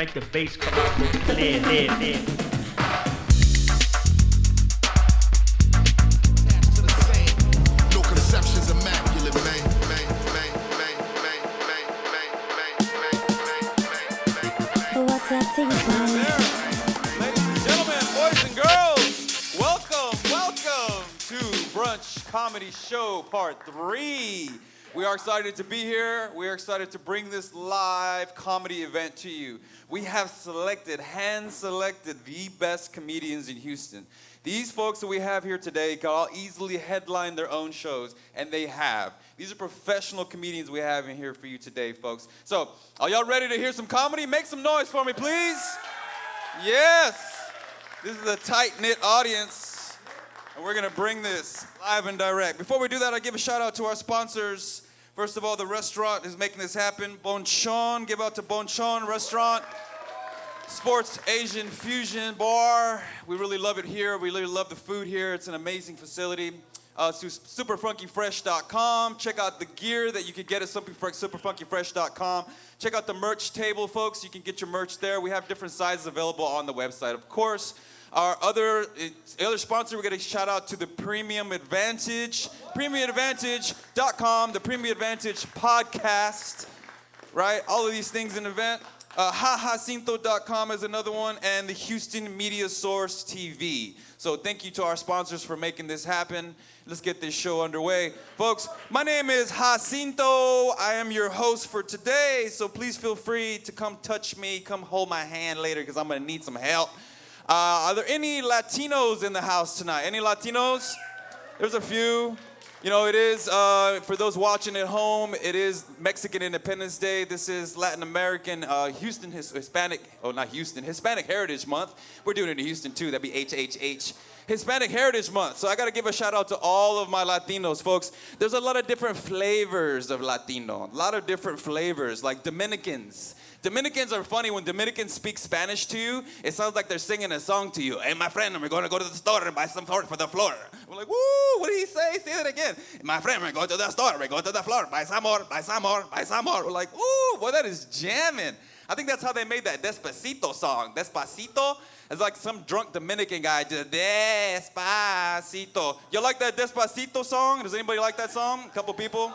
like the bass come out clear, there. No conceptions immaculate, man. What's that thing, Ladies and gentlemen, boys and girls, welcome to Brunch Comedy Show Part 3. We are excited to be here. We are excited to bring this live comedy event to you. We have hand-selected the best comedians in Houston. These folks that we have here today can all easily headline their own shows, and they have. These are professional comedians we have in here for you today, folks. So, are y'all ready to hear some comedy? Make some noise for me, please. Yes. This is a tight-knit audience, and we're going to bring this live and direct. Before we do that, I give a shout-out to our sponsors. First of all, the restaurant is making this happen. Bonchon, give out to Bonchon Restaurant. Sports Asian Fusion Bar. We really love it here. We really love the food here. It's an amazing facility. Superfunkyfresh.com. Check out the gear that you can get at superfunkyfresh.com. Check out the merch table, folks. You can get your merch there. We have different sizes available on the website, of course. Our other sponsor, we're going to shout out to the Premium Advantage. PremiumAdvantage.com, the Premium Advantage podcast, right? All of these things in the event. HaHaCinto.com is another one, and the Houston Media Source TV. So thank you to our sponsors for making this happen. Let's get this show underway. Folks, my name is Jacinto. I am your host for today, so please feel free to come touch me, come hold my hand later, because I'm going to need some help. Are there any Latinos in the house tonight? Any Latinos? There's a few. You know, it is, for those watching at home, it is Mexican Independence Day. This is Latin American, Hispanic Heritage Month. We're doing it in Houston, too. That'd be HHH. Hispanic Heritage Month. So I got to give a shout out to all of my Latinos, folks. There's a lot of different flavors of Latino. A lot of different flavors, like Dominicans. Dominicans are funny. When Dominicans speak Spanish to you, it sounds like they're singing a song to you. Hey, my friend, we're going to go to the store and buy some flour for the floor. We're like, woo, what did he say? Say that again. My friend, we're going to the store. We go to the floor. Buy some more, buy some more, buy some more. We're like, ooh, boy, that is jamming. I think that's how they made that Despacito song. Despacito. It's like some drunk Dominican guy did Despacito. You like that Despacito song? Does anybody like that song? A couple people?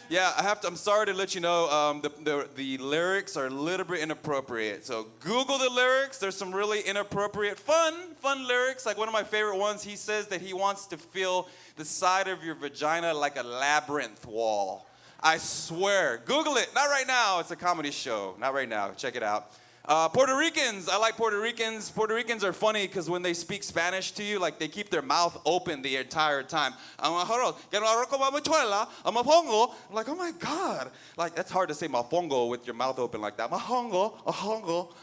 Yeah, I'm sorry to let you know, the lyrics are a little bit inappropriate. So Google the lyrics. There's some really inappropriate, fun lyrics. Like one of my favorite ones, he says that he wants to feel the side of your vagina like a labyrinth wall. I swear. Google it. Not right now. It's a comedy show. Not right now. Check it out. Puerto Ricans. I like Puerto Ricans. Puerto Ricans are funny because when they speak Spanish to you, like they keep their mouth open the entire time. I'm like, oh my God. Like, that's hard to say mafongo with your mouth open like that. Mafongo.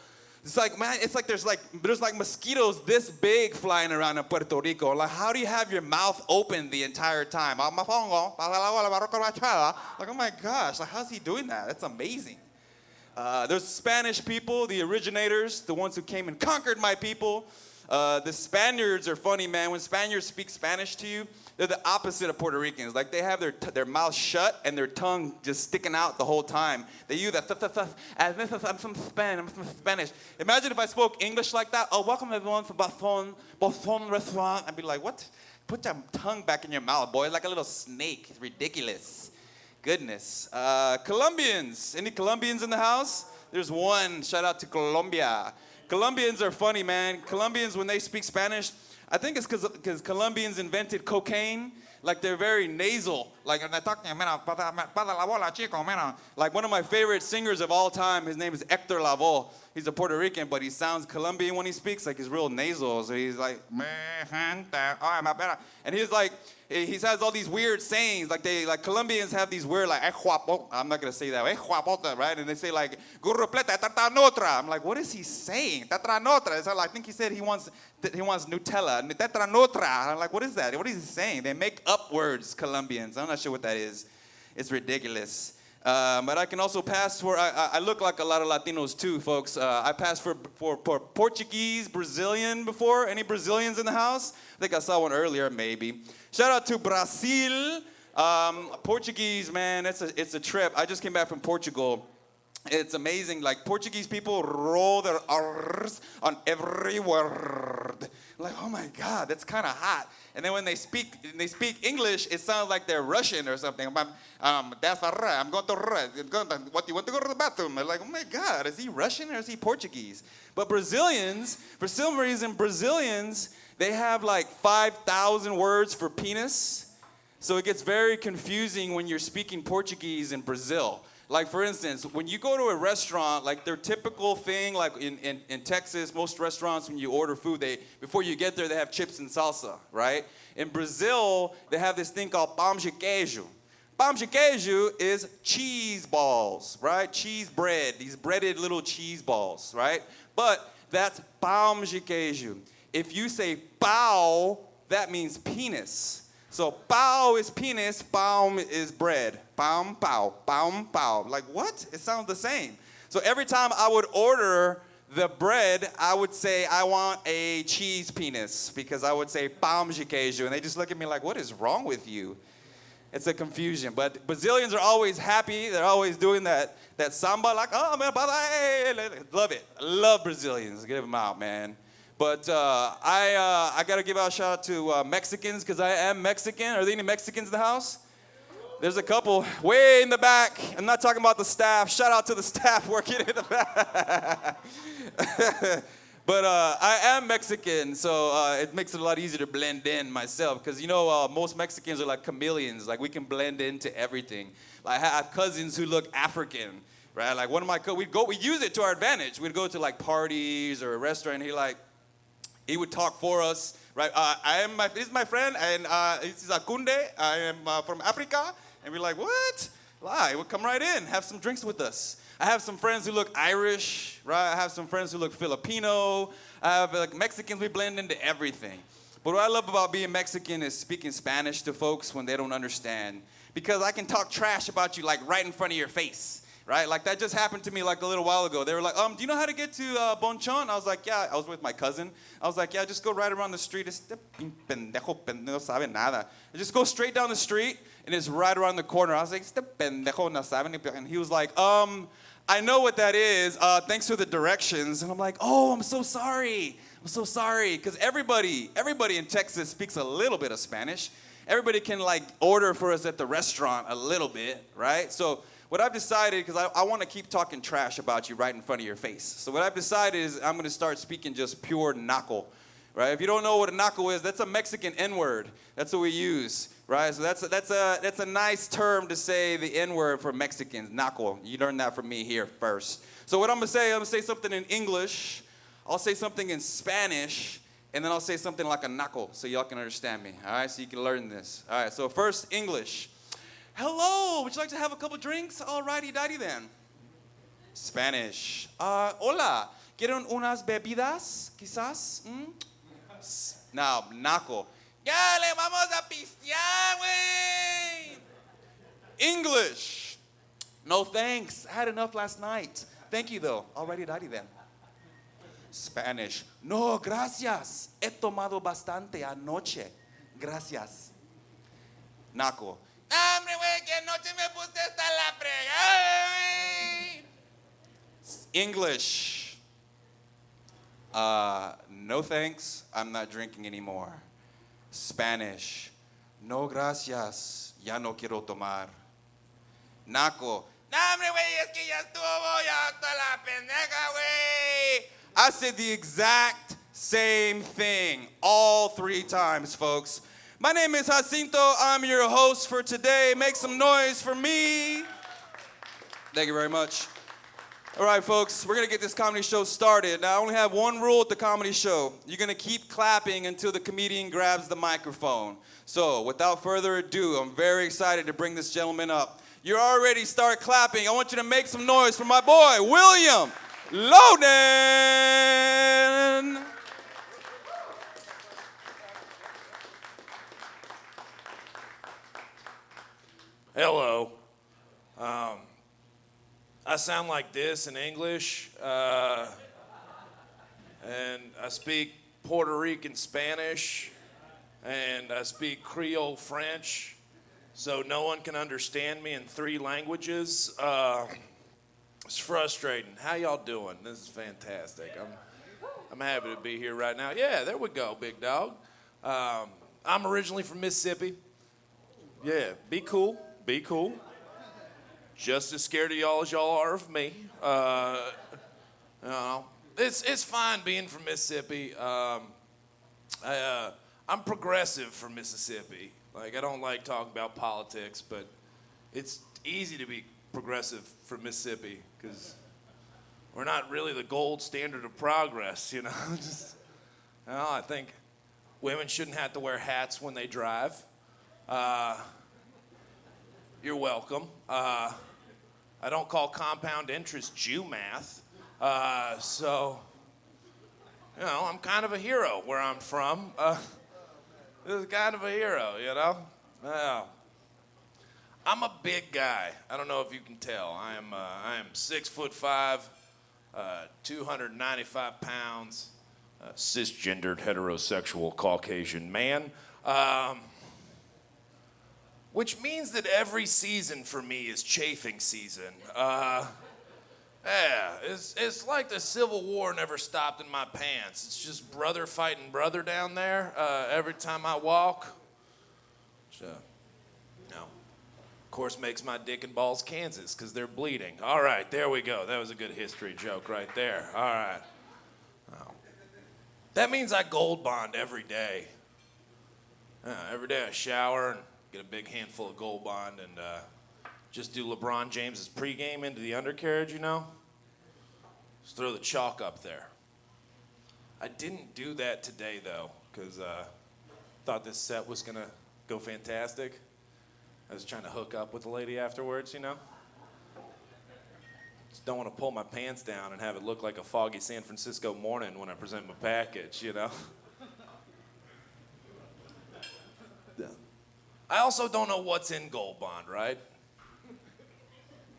It's like, man, it's like there's mosquitoes this big flying around in Puerto Rico. Like, how do you have your mouth open the entire time? Like, oh my gosh, like, how's he doing that? That's amazing. There's Spanish people, the originators, the ones who came and conquered my people. The Spaniards are funny, man. When Spaniards speak Spanish to you, they're the opposite of Puerto Ricans. Like, they have their mouth shut and their tongue just sticking out the whole time. They use that, I'm from Spanish. Imagine if I spoke English like that. Oh, welcome everyone to Boston restaurant. I'd be like, what? Put your tongue back in your mouth, boy. Like a little snake. It's ridiculous. Goodness. Colombians. Any Colombians in the house? There's one. Shout out to Colombia. Colombians are funny, man. Colombians, when they speak Spanish, I think it's because Colombians invented cocaine. Like, they're very nasal. Like one of my favorite singers of all time, his name is Hector Lavoe. He's a Puerto Rican, but he sounds Colombian when he speaks. Like, he's real nasal. So he's like, and he's like, he has all these weird sayings. Like Colombians have these weird, like, I'm not going to say that, right? And they say, like, I'm like, what is he saying? So I think he said he wants Nutella. I'm like, what is that? What is he saying? They make up words, Colombians. I'm not sure what that is. It's ridiculous. But I can also pass for, I look like a lot of Latinos too, folks. I passed for Portuguese, Brazilian before. Any Brazilians in the house? I think I saw one earlier, maybe. Shout out to Brazil. Portuguese, man, it's a trip. I just came back from Portugal. It's amazing. Like Portuguese people roll their R's on every word. Like, oh my God, that's kind of hot. And then when they speak English, it sounds like they're Russian or something. That's right. I'm going to. What do you want to go to the bathroom? They're like, oh my God, is he Russian or is he Portuguese? But Brazilians, for some reason, Brazilians, they have like 5,000 words for penis. So it gets very confusing when you're speaking Portuguese in Brazil. Like, for instance, when you go to a restaurant, like their typical thing, like in Texas, most restaurants, when you order food, before you get there, they have chips and salsa, right? In Brazil, they have this thing called pão de queijo. Pão de queijo is cheese balls, right? Cheese bread, these breaded little cheese balls, right? But that's pão de queijo. If you say pau, that means penis. So pau is penis, pão is bread. Pão, pau, pão, pau. Like, what? It sounds the same. So every time I would order the bread, I would say, I want a cheese penis, because I would say pão de queijo, and they just look at me like, what is wrong with you? It's a confusion. But Brazilians are always happy. They're always doing that samba, like, oh, man, love it. I love Brazilians. Give them out, man. But I got to give out a shout out to Mexicans, because I am Mexican. Are there any Mexicans in the house? There's a couple way in the back. I'm not talking about the staff. Shout out to the staff working in the back. But I am Mexican, so it makes it a lot easier to blend in myself. Because, most Mexicans are like chameleons. Like, we can blend into everything. Like, I have cousins who look African, right? Like, one of my we use it to our advantage. We'd go to, like, parties or a restaurant, and he would talk for us, right? This is my friend, and this is Akunde. I am from Africa. And we're like, what? Lie, well, come right in, have some drinks with us. I have some friends who look Irish, right? I have some friends who look Filipino. I have Mexicans, we blend into everything. But what I love about being Mexican is speaking Spanish to folks when they don't understand. Because I can talk trash about you, like, right in front of your face. Right? Like, that just happened to me like a little while ago. They were like, do you know how to get to Bonchon? I was like, yeah. I was with my cousin. I was like, yeah, just go right around the street. No sabe nada. Just go straight down the street, and it's right around the corner. I was like, pendejo no sabe. And he was like, I know what that is. Thanks for the directions. And I'm like, oh, I'm so sorry. I'm so sorry. Because everybody in Texas speaks a little bit of Spanish. Everybody can, like, order for us at the restaurant a little bit, right? So what I've decided, because I want to keep talking trash about you right in front of your face. So what I've decided is I'm going to start speaking just pure naco, right? If you don't know what a naco is, that's a Mexican N-word. That's what we use, right? So that's a nice term to say the N-word for Mexicans, naco. You learned that from me here first. So what I'm going to say something in English, I'll say something in Spanish, and then I'll say something like a naco so y'all can understand me, all right? So you can learn this. All right, so first, English. Hello, would you like to have a couple drinks? Alrighty-dighty then. Spanish. Hola, ¿quieren unas bebidas, quizás? Now, naco. Ya le vamos a pistear, güey. English. No thanks, I had enough last night. Thank you, though. Alrighty-dighty then. Spanish. No, gracias. He tomado bastante anoche. Gracias. Naco. Hombre, güey, que anoche me puse hasta la fregada. English. No thanks, I'm not drinking anymore. Spanish. No gracias, ya no quiero tomar. Naco. Hombre, güey, es que ya estuvo ya hasta la pendeja, güey. I said the exact same thing all 3 times, folks. My name is Jacinto. I'm your host for today. Make some noise for me. Thank you very much. All right, folks, we're going to get this comedy show started. Now, I only have one rule at the comedy show. You're going to keep clapping until the comedian grabs the microphone. So, without further ado, I'm very excited to bring this gentleman up. You already start clapping. I want you to make some noise for my boy, William Loden. Hello. I sound like this in English, and I speak Puerto Rican Spanish, and I speak Creole French, so no one can understand me in 3 languages. It's frustrating. How y'all doing? This is fantastic. I'm happy to be here right now. Yeah, there we go, big dog. I'm originally from Mississippi. Yeah, be cool, be cool. Just as scared of y'all as y'all are of me. You know, it's fine being from Mississippi. I'm progressive from Mississippi. Like, I don't like talking about politics, but it's easy to be progressive from Mississippi because we're not really the gold standard of progress, you know? I think women shouldn't have to wear hats when they drive. You're welcome. I don't call compound interest Jew math. So, you know, I'm kind of a hero where I'm from. This is kind of a hero, you know? I'm a big guy. I don't know if you can tell. I am 6'5", 295 pounds, cisgendered, heterosexual, Caucasian man. Which means that every season for me is chafing season. Yeah, it's like the Civil War never stopped in my pants. It's just brother fighting brother down there every time I walk. Which, you know, of course makes my dick and balls Kansas because they're bleeding. All right, there we go. That was a good history joke right there. All right. Oh. That means I gold bond every day. Every day I shower and get a big handful of Gold Bond and just do LeBron James's pregame into the undercarriage, you know? Just throw the chalk up there. I didn't do that today, though, because thought this set was going to go fantastic. I was trying to hook up with the lady afterwards, you know? Just don't want to pull my pants down and have it look like a foggy San Francisco morning when I present my package, you know? I also don't know what's in Gold Bond, right?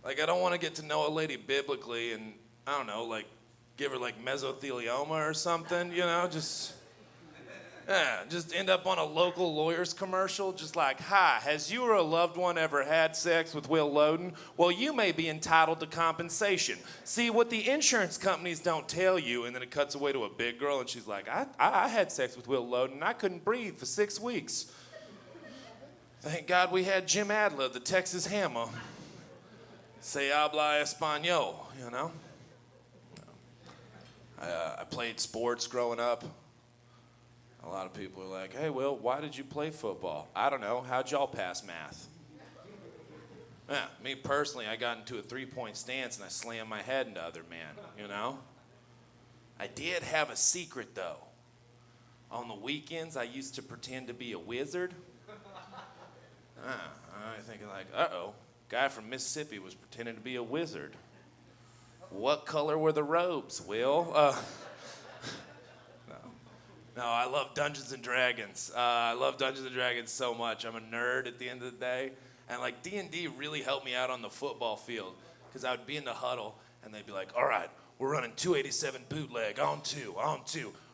Like, I don't want to get to know a lady biblically and, I don't know, like, give her, like, mesothelioma or something, you know? Just end up on a local lawyer's commercial, just like, hi, has you or a loved one ever had sex with Will Loden? Well, you may be entitled to compensation. See, what the insurance companies don't tell you, and then it cuts away to a big girl, and she's like, I had sex with Will Loden, and I couldn't breathe for 6 weeks. Thank God we had Jim Adler, the Texas Hammer. Se habla español, you know? I played sports growing up. A lot of people are like, hey, Will, why did you play football? I don't know. How'd y'all pass math? Yeah, me personally, I got into a three-point stance and I slammed my head into other men, you know? I did have a secret, though. On the weekends, I used to pretend to be a wizard. I'm thinking like, uh-oh, guy from Mississippi was pretending to be a wizard. What color were the robes, Will? No, I love Dungeons and Dragons. I love Dungeons and Dragons so much. I'm a nerd at the end of the day. And like D&D really helped me out on the football field because I would be in the huddle and they'd be like, all right, we're running 287 bootleg, on two,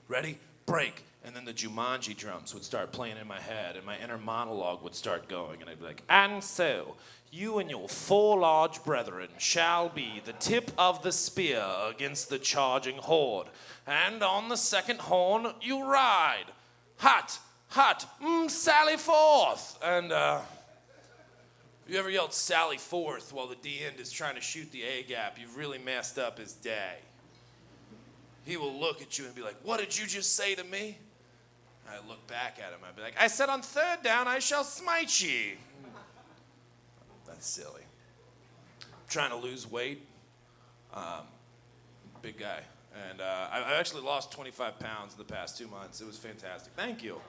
ready, break. And then the Jumanji drums would start playing in my head, and my inner monologue would start going, and I'd be like, and so, you and your 4 large brethren shall be the tip of the spear against the charging horde. And on the second horn, you ride. Hot, sally forth. And, you ever yelled Sally forth while the D-end is trying to shoot the A-gap, you've really messed up his day. He will look at you and be like, what did you just say to me? I look back at him, I'd be like, I said on 3rd down, I shall smite ye. That's silly. I'm trying to lose weight. Big guy. And I actually lost 25 pounds in the past 2 months. It was fantastic. Thank you.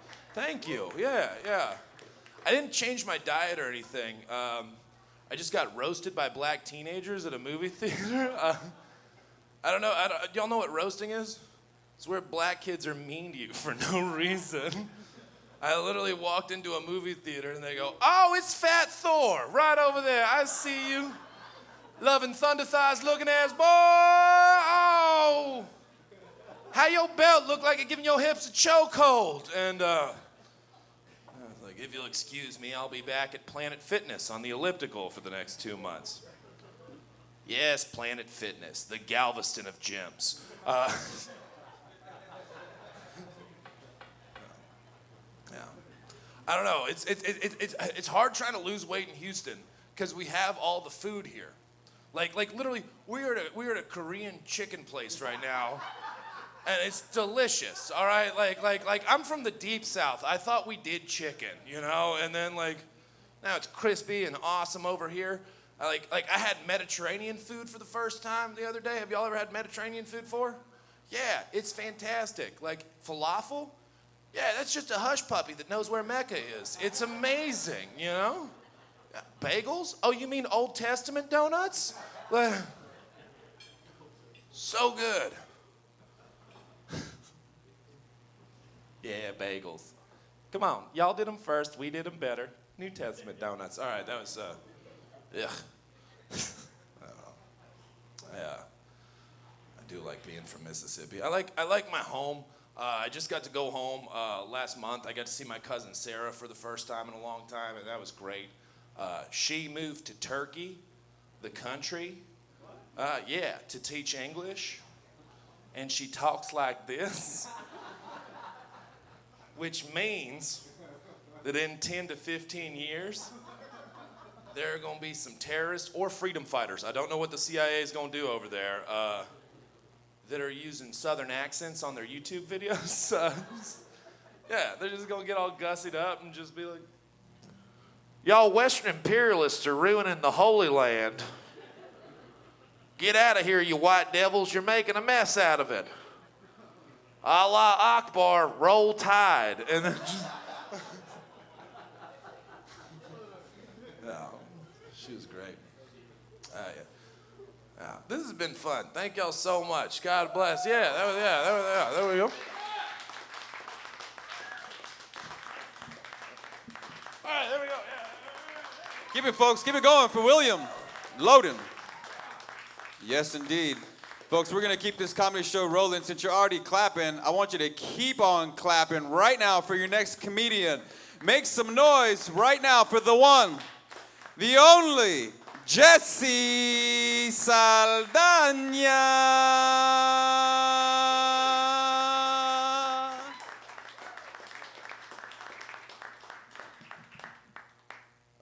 Yeah. I didn't change my diet or anything. I just got roasted by black teenagers at a movie theater. I don't know. Y'all know what roasting is? It's where black kids are mean to you for no reason. I literally walked into a movie theater and they go, oh, it's Fat Thor, right over there. I see you. Loving thunder thighs looking ass boy. Oh. How your belt look like it giving your hips a chokehold? And I was like, if you'll excuse me, I'll be back at Planet Fitness on the elliptical for the next 2 months. Yes, Planet Fitness, the Galveston of gyms. Yeah. I don't know. It's hard trying to lose weight in Houston because we have all the food here. Like literally, we're at a Korean chicken place right now, and it's delicious. All right, like I'm from the deep South. I thought we did chicken, you know, and then like now it's crispy and awesome over here. I had Mediterranean food for the first time the other day. Have y'all ever had Mediterranean food before? Yeah, it's fantastic. Like falafel. Yeah, that's just a hush puppy that knows where Mecca is. It's amazing, you know? Bagels? Oh, you mean Old Testament donuts? So good. Yeah, bagels. Come on, y'all did them first, we did them better. New Testament donuts. All right, that was, ugh. I don't know. Yeah, I do like being from Mississippi. I like my home. I just got to go home last month. I got to see my cousin Sarah for the first time in a long time, and that was great. She moved to Turkey, the country, to teach English. And she talks like this, which means that in 10 to 15 years, there are going to be some terrorists or freedom fighters. I don't know what the CIA is going to do over there. That are using Southern accents on their YouTube videos. Yeah, they're just gonna get all gussied up and just be like, y'all Western imperialists are ruining the Holy Land. Get out of here, you white devils, you're making a mess out of it. Allah Akbar, roll tide. And then just... No, she was great. Yeah. Yeah, this has been fun. Thank y'all so much. God bless. There we go. All right, there we go. Yeah. Keep it, folks. Keep it going for William Loden. Yes, indeed. Folks, we're going to keep this comedy show rolling. Since you're already clapping, I want you to keep on clapping right now for your next comedian. Make some noise right now for the one, the only, XieXie Saldana.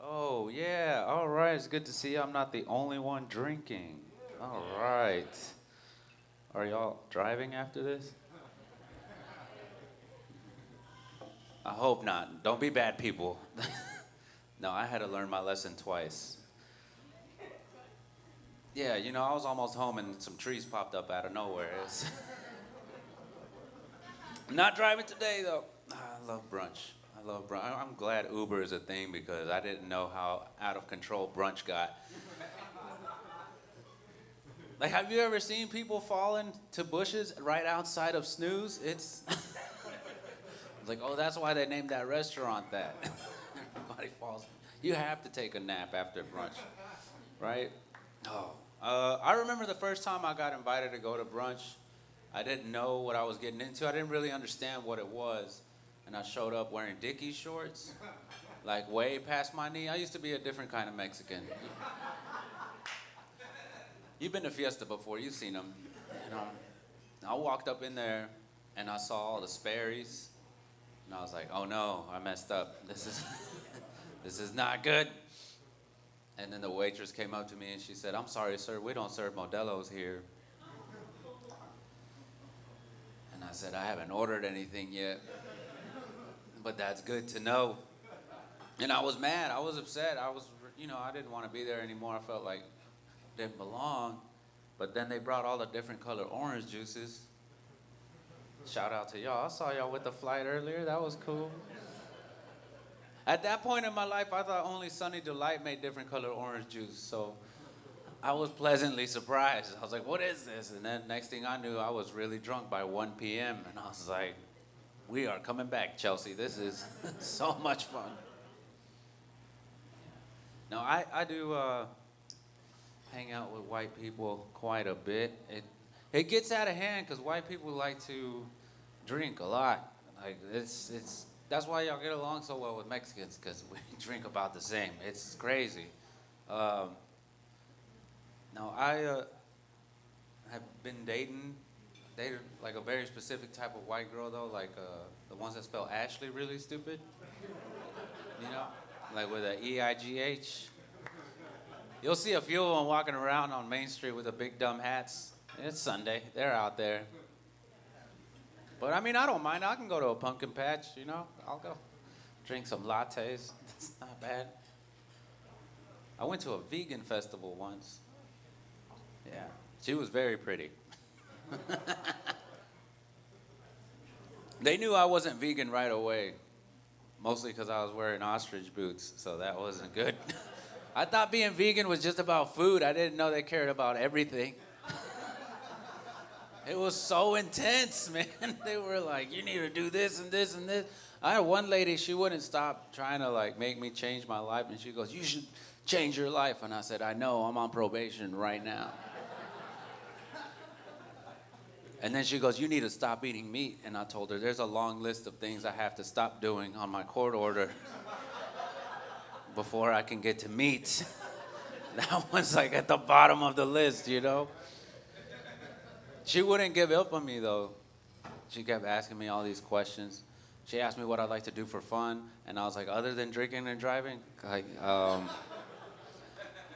Oh, yeah. All right. It's good to see you. I'm not the only one drinking. All right. Are y'all driving after this? I hope not. Don't be bad people. No, I had to learn my lesson twice. Yeah, you know, I was almost home and some trees popped up out of nowhere. I'm not driving today, though. I love brunch. I'm glad Uber is a thing because I didn't know how out of control brunch got. Like, have you ever seen people fall into bushes right outside of Snooze? It's like, oh, that's why they named that restaurant that. Everybody falls. You have to take a nap after brunch, right? Oh. I remember the first time I got invited to go to brunch. I didn't know what I was getting into. I didn't really understand what it was. And I showed up wearing Dickies shorts, like way past my knee. I used to be a different kind of Mexican. You've been to Fiesta before. You've seen them. You know, I walked up in there, and I saw all the Sperry's. And I was like, oh, no, I messed up. This is not good. And then the waitress came up to me and she said, I'm sorry, sir, we don't serve Modelo's here. And I said, I haven't ordered anything yet, but that's good to know. And I was mad, I was upset, I didn't want to be there anymore. I felt like I didn't belong. But then they brought all the different colored orange juices. Shout out to y'all, I saw y'all with the flight earlier, that was cool. At that point in my life, I thought only Sunny Delight made different colored orange juice, so I was pleasantly surprised. I was like, what is this? And then next thing I knew, I was really drunk by 1 p.m., and I was like, we are coming back, Chelsea. This is so much fun. Now, I do hang out with white people quite a bit. It gets out of hand because white people like to drink a lot. Like, that's why y'all get along so well with Mexicans, because we drink about the same. It's crazy. No, I have been dated like a very specific type of white girl though, like the ones that spell Ashley really stupid. You know, like with a E-I-G-H. You'll see a few of them walking around on Main Street with the big dumb hats. It's Sunday, they're out there. But I mean, I don't mind. I can go to a pumpkin patch, you know. I'll go drink some lattes. It's not bad. I went to a vegan festival once. Yeah, she was very pretty. They knew I wasn't vegan right away, mostly because I was wearing ostrich boots, so that wasn't good. I thought being vegan was just about food. I didn't know they cared about everything. It was so intense, man. They were like, you need to do this and this and this. I had one lady, she wouldn't stop trying to like make me change my life, and she goes, you should change your life. And I said, I know, I'm on probation right now. And then she goes, you need to stop eating meat. And I told her, there's a long list of things I have to stop doing on my court order before I can get to meat. That one's like at the bottom of the list, you know? She wouldn't give up on me, though. She kept asking me all these questions. She asked me what I'd like to do for fun, and I was like, other than drinking and driving? Like,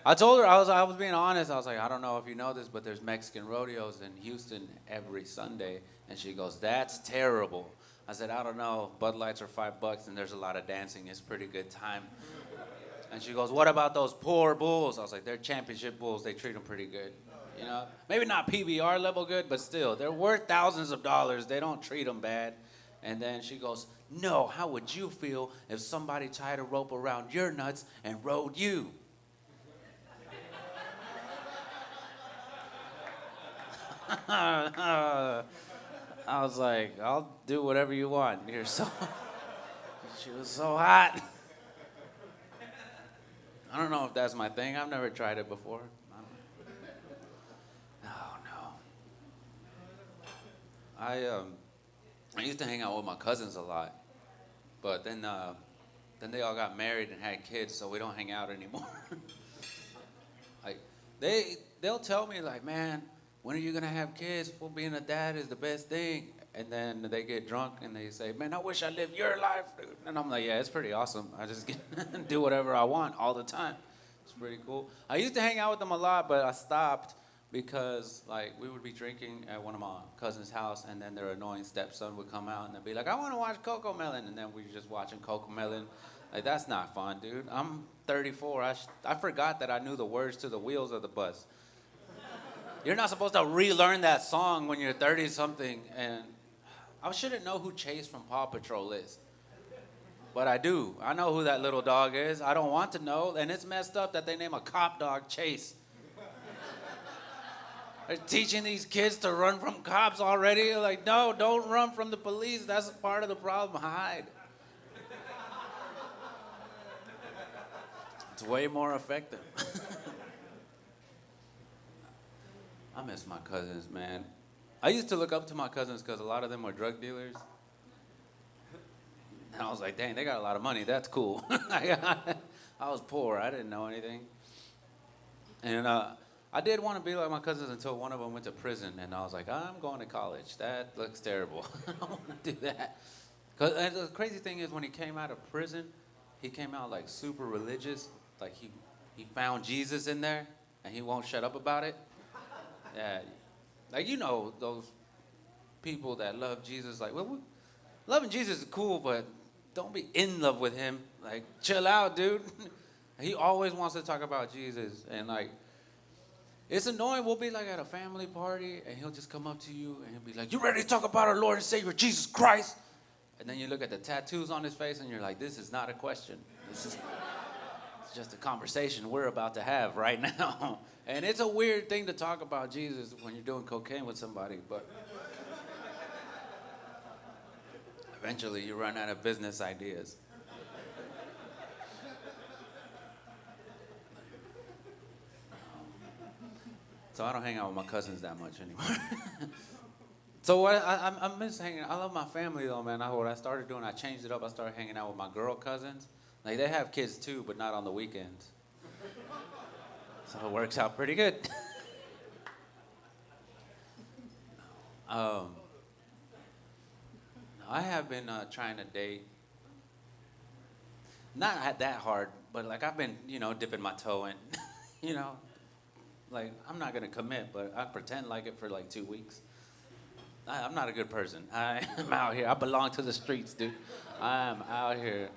I told her, I was being honest. I was like, I don't know if you know this, but there's Mexican rodeos in Houston every Sunday. And she goes, that's terrible. I said, I don't know. Bud Lights are $5, and there's a lot of dancing. It's a pretty good time. And she goes, what about those poor bulls? I was like, they're championship bulls. They treat them pretty good. You know, maybe not PBR level good, but still, they're worth thousands of dollars. They don't treat them bad. And then she goes, no, how would you feel if somebody tied a rope around your nuts and rode you? I was like, I'll do whatever you want. You're so... She was so hot. I don't know if that's my thing. I've never tried it before. I used to hang out with my cousins a lot, but then they all got married and had kids, so we don't hang out anymore. Like they'll tell me like, man, when are you gonna have kids? Well, being a dad is the best thing. And then they get drunk and they say, man, I wish I lived your life, dude. And I'm like, yeah, it's pretty awesome. I just get do whatever I want all the time. It's pretty cool. I used to hang out with them a lot, but I stopped because like we would be drinking at one of my cousin's house, and then their annoying stepson would come out and they'd be like, I want to watch Coco Melon, and then we were just watching Coco Melon. Like, that's not fun, dude. I'm 34. I forgot that I knew the words to the wheels of the bus. You're not supposed to relearn that song when you're 30-something, and I shouldn't know who Chase from Paw Patrol is. But I do. I know who that little dog is. I don't want to know, and it's messed up that they name a cop dog Chase. They're teaching these kids to run from cops already. Like, no, don't run from the police. That's part of the problem. Hide. It's way more effective. I miss my cousins, man. I used to look up to my cousins because a lot of them were drug dealers. And I was like, dang, they got a lot of money. That's cool. I was poor. I didn't know anything. And I did want to be like my cousins until one of them went to prison, and I was like, I'm going to college. That looks terrible. I don't want to do that. And the crazy thing is, when he came out of prison, he came out like super religious. Like he found Jesus in there, and he won't shut up about it. Yeah, like, you know, those people that love Jesus. Like, well, loving Jesus is cool, but don't be in love with him. Like, chill out, dude. He always wants to talk about Jesus, and like, it's annoying. We'll be like at a family party, and he'll just come up to you, and he'll be like, you ready to talk about our Lord and Savior, Jesus Christ? And then you look at the tattoos on his face, and you're like, this is not a question. This is it's just a conversation we're about to have right now. And it's a weird thing to talk about Jesus when you're doing cocaine with somebody, but eventually you run out of business ideas. So I don't hang out with my cousins that much anymore. So I miss hanging out. I love my family though, man. What I started doing, I changed it up. I started hanging out with my girl cousins. Like, they have kids too, but not on the weekends. So it works out pretty good. Um, I have been trying to date. Not that hard, but like I've been, dipping my toe in, you know, like I'm not gonna commit, but I pretend like it for like 2 weeks. I'm not a good person. I'm out here. I belong to the streets, dude. I'm out here,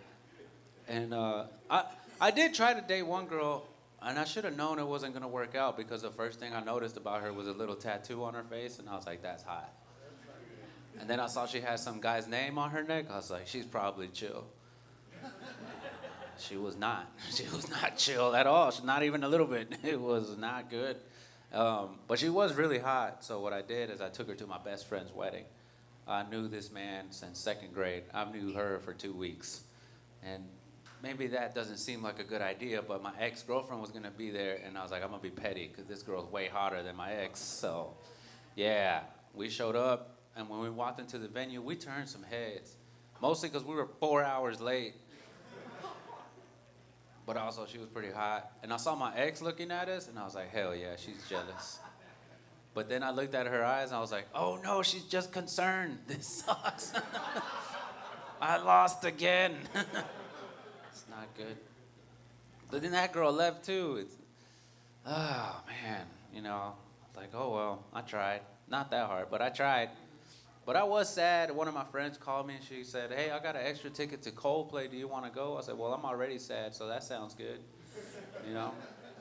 and I did try to date one girl, and I should have known it wasn't gonna work out because the first thing I noticed about her was a little tattoo on her face, and I was like, that's hot. And then I saw she had some guy's name on her neck. I was like, she's probably chill. She was not. She was not chill at all. Not even a little bit. It was not good. But she was really hot. So what I did is I took her to my best friend's wedding. I knew this man since second grade. I knew her for 2 weeks. And maybe that doesn't seem like a good idea, but my ex-girlfriend was going to be there, and I was like, I'm going to be petty because this girl's way hotter than my ex. So, yeah, we showed up, and when we walked into the venue, we turned some heads, mostly because we were 4 hours late. But also, she was pretty hot. And I saw my ex looking at us, and I was like, hell yeah, she's jealous. But then I looked at her eyes, and I was like, oh no, she's just concerned. This sucks. I lost again. It's not good. But then that girl left too. Oh man, like, oh well, I tried. Not that hard, but I tried. But I was sad. One of my friends called me and she said, hey, I got an extra ticket to Coldplay. Do you want to go? I said, well, I'm already sad, so that sounds good. I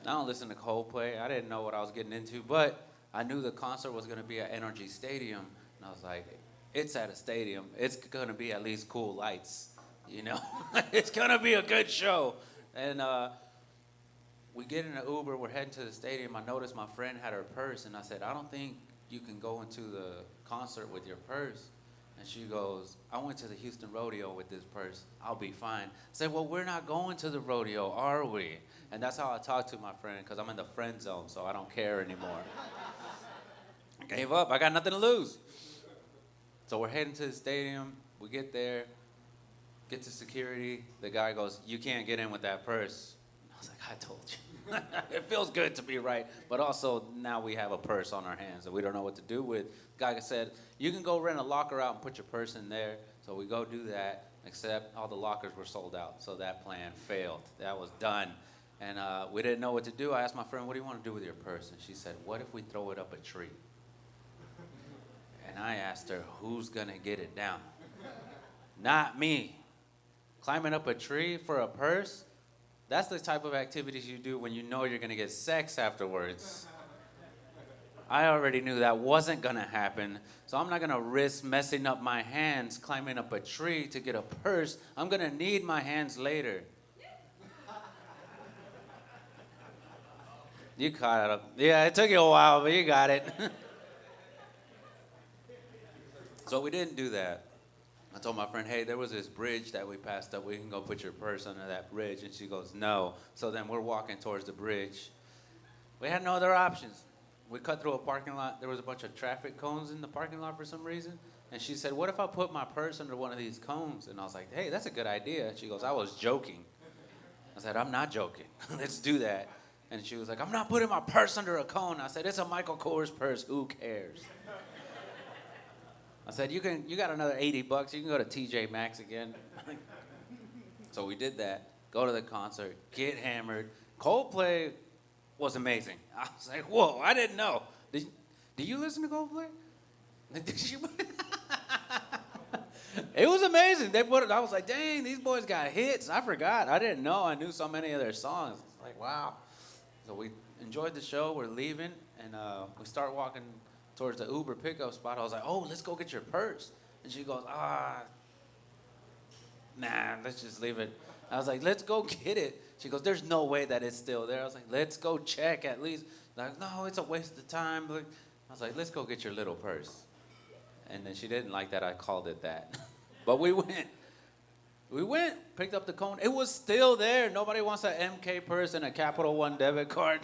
don't listen to Coldplay. I didn't know what I was getting into, but I knew the concert was going to be at Energy Stadium. And I was like, it's at a stadium. It's going to be at least cool lights, It's going to be a good show. And we get in an Uber. We're heading to the stadium. I noticed my friend had her purse, and I said, I don't think you can go into the concert with your purse. And she goes, I went to the Houston Rodeo with this purse. I'll be fine. I said, well, we're not going to the rodeo, are we? And that's how I talk to my friend, because I'm in the friend zone, so I don't care anymore. I gave up. I got nothing to lose. So we're heading to the stadium. We get there, get to security. The guy goes, you can't get in with that purse. I was like, I told you. It feels good to be right, but also now we have a purse on our hands that we don't know what to do with. The guy said, you can go rent a locker out and put your purse in there. So we go do that, except all the lockers were sold out, so that plan failed. That was done, and we didn't know what to do. I asked my friend, what do you want to do with your purse? And she said, what if we throw it up a tree? And I asked her, who's gonna get it down? Not me. Climbing up a tree for a purse? That's the type of activities you do when you know you're gonna get sex afterwards. I already knew that wasn't gonna happen, so I'm not gonna risk messing up my hands climbing up a tree to get a purse. I'm gonna need my hands later. You caught it up. Yeah, it took you a while, but you got it. So we didn't do that. I told my friend, hey, there was this bridge that we passed up. We can go put your purse under that bridge. And she goes, no. So then we're walking towards the bridge. We had no other options. We cut through a parking lot. There was a bunch of traffic cones in the parking lot for some reason. And she said, what if I put my purse under one of these cones? And I was like, hey, that's a good idea. She goes, I was joking. I said, I'm not joking. Let's do that. And she was like, I'm not putting my purse under a cone. I said, it's a Michael Kors purse. Who cares? I said, you got another $80. You can go to TJ Maxx again. So we did that. Go to the concert. Get hammered. Coldplay was amazing. I was like, whoa, I didn't know. Do you listen to Coldplay? It was amazing. I was like, dang, these boys got hits. I forgot. I didn't know. I knew so many of their songs. It's like, wow. So we enjoyed the show. We're leaving, and we start walking towards the Uber pickup spot. I was like, oh, let's go get your purse. And she goes, nah, let's just leave it. I was like, let's go get it. She goes, there's no way that it's still there. I was like, let's go check at least. Like, no, it's a waste of time. I was like, let's go get your little purse. And then she didn't like that I called it that. But we went. We went, picked up the cone. It was still there. Nobody wants an MK purse and a Capital One debit card.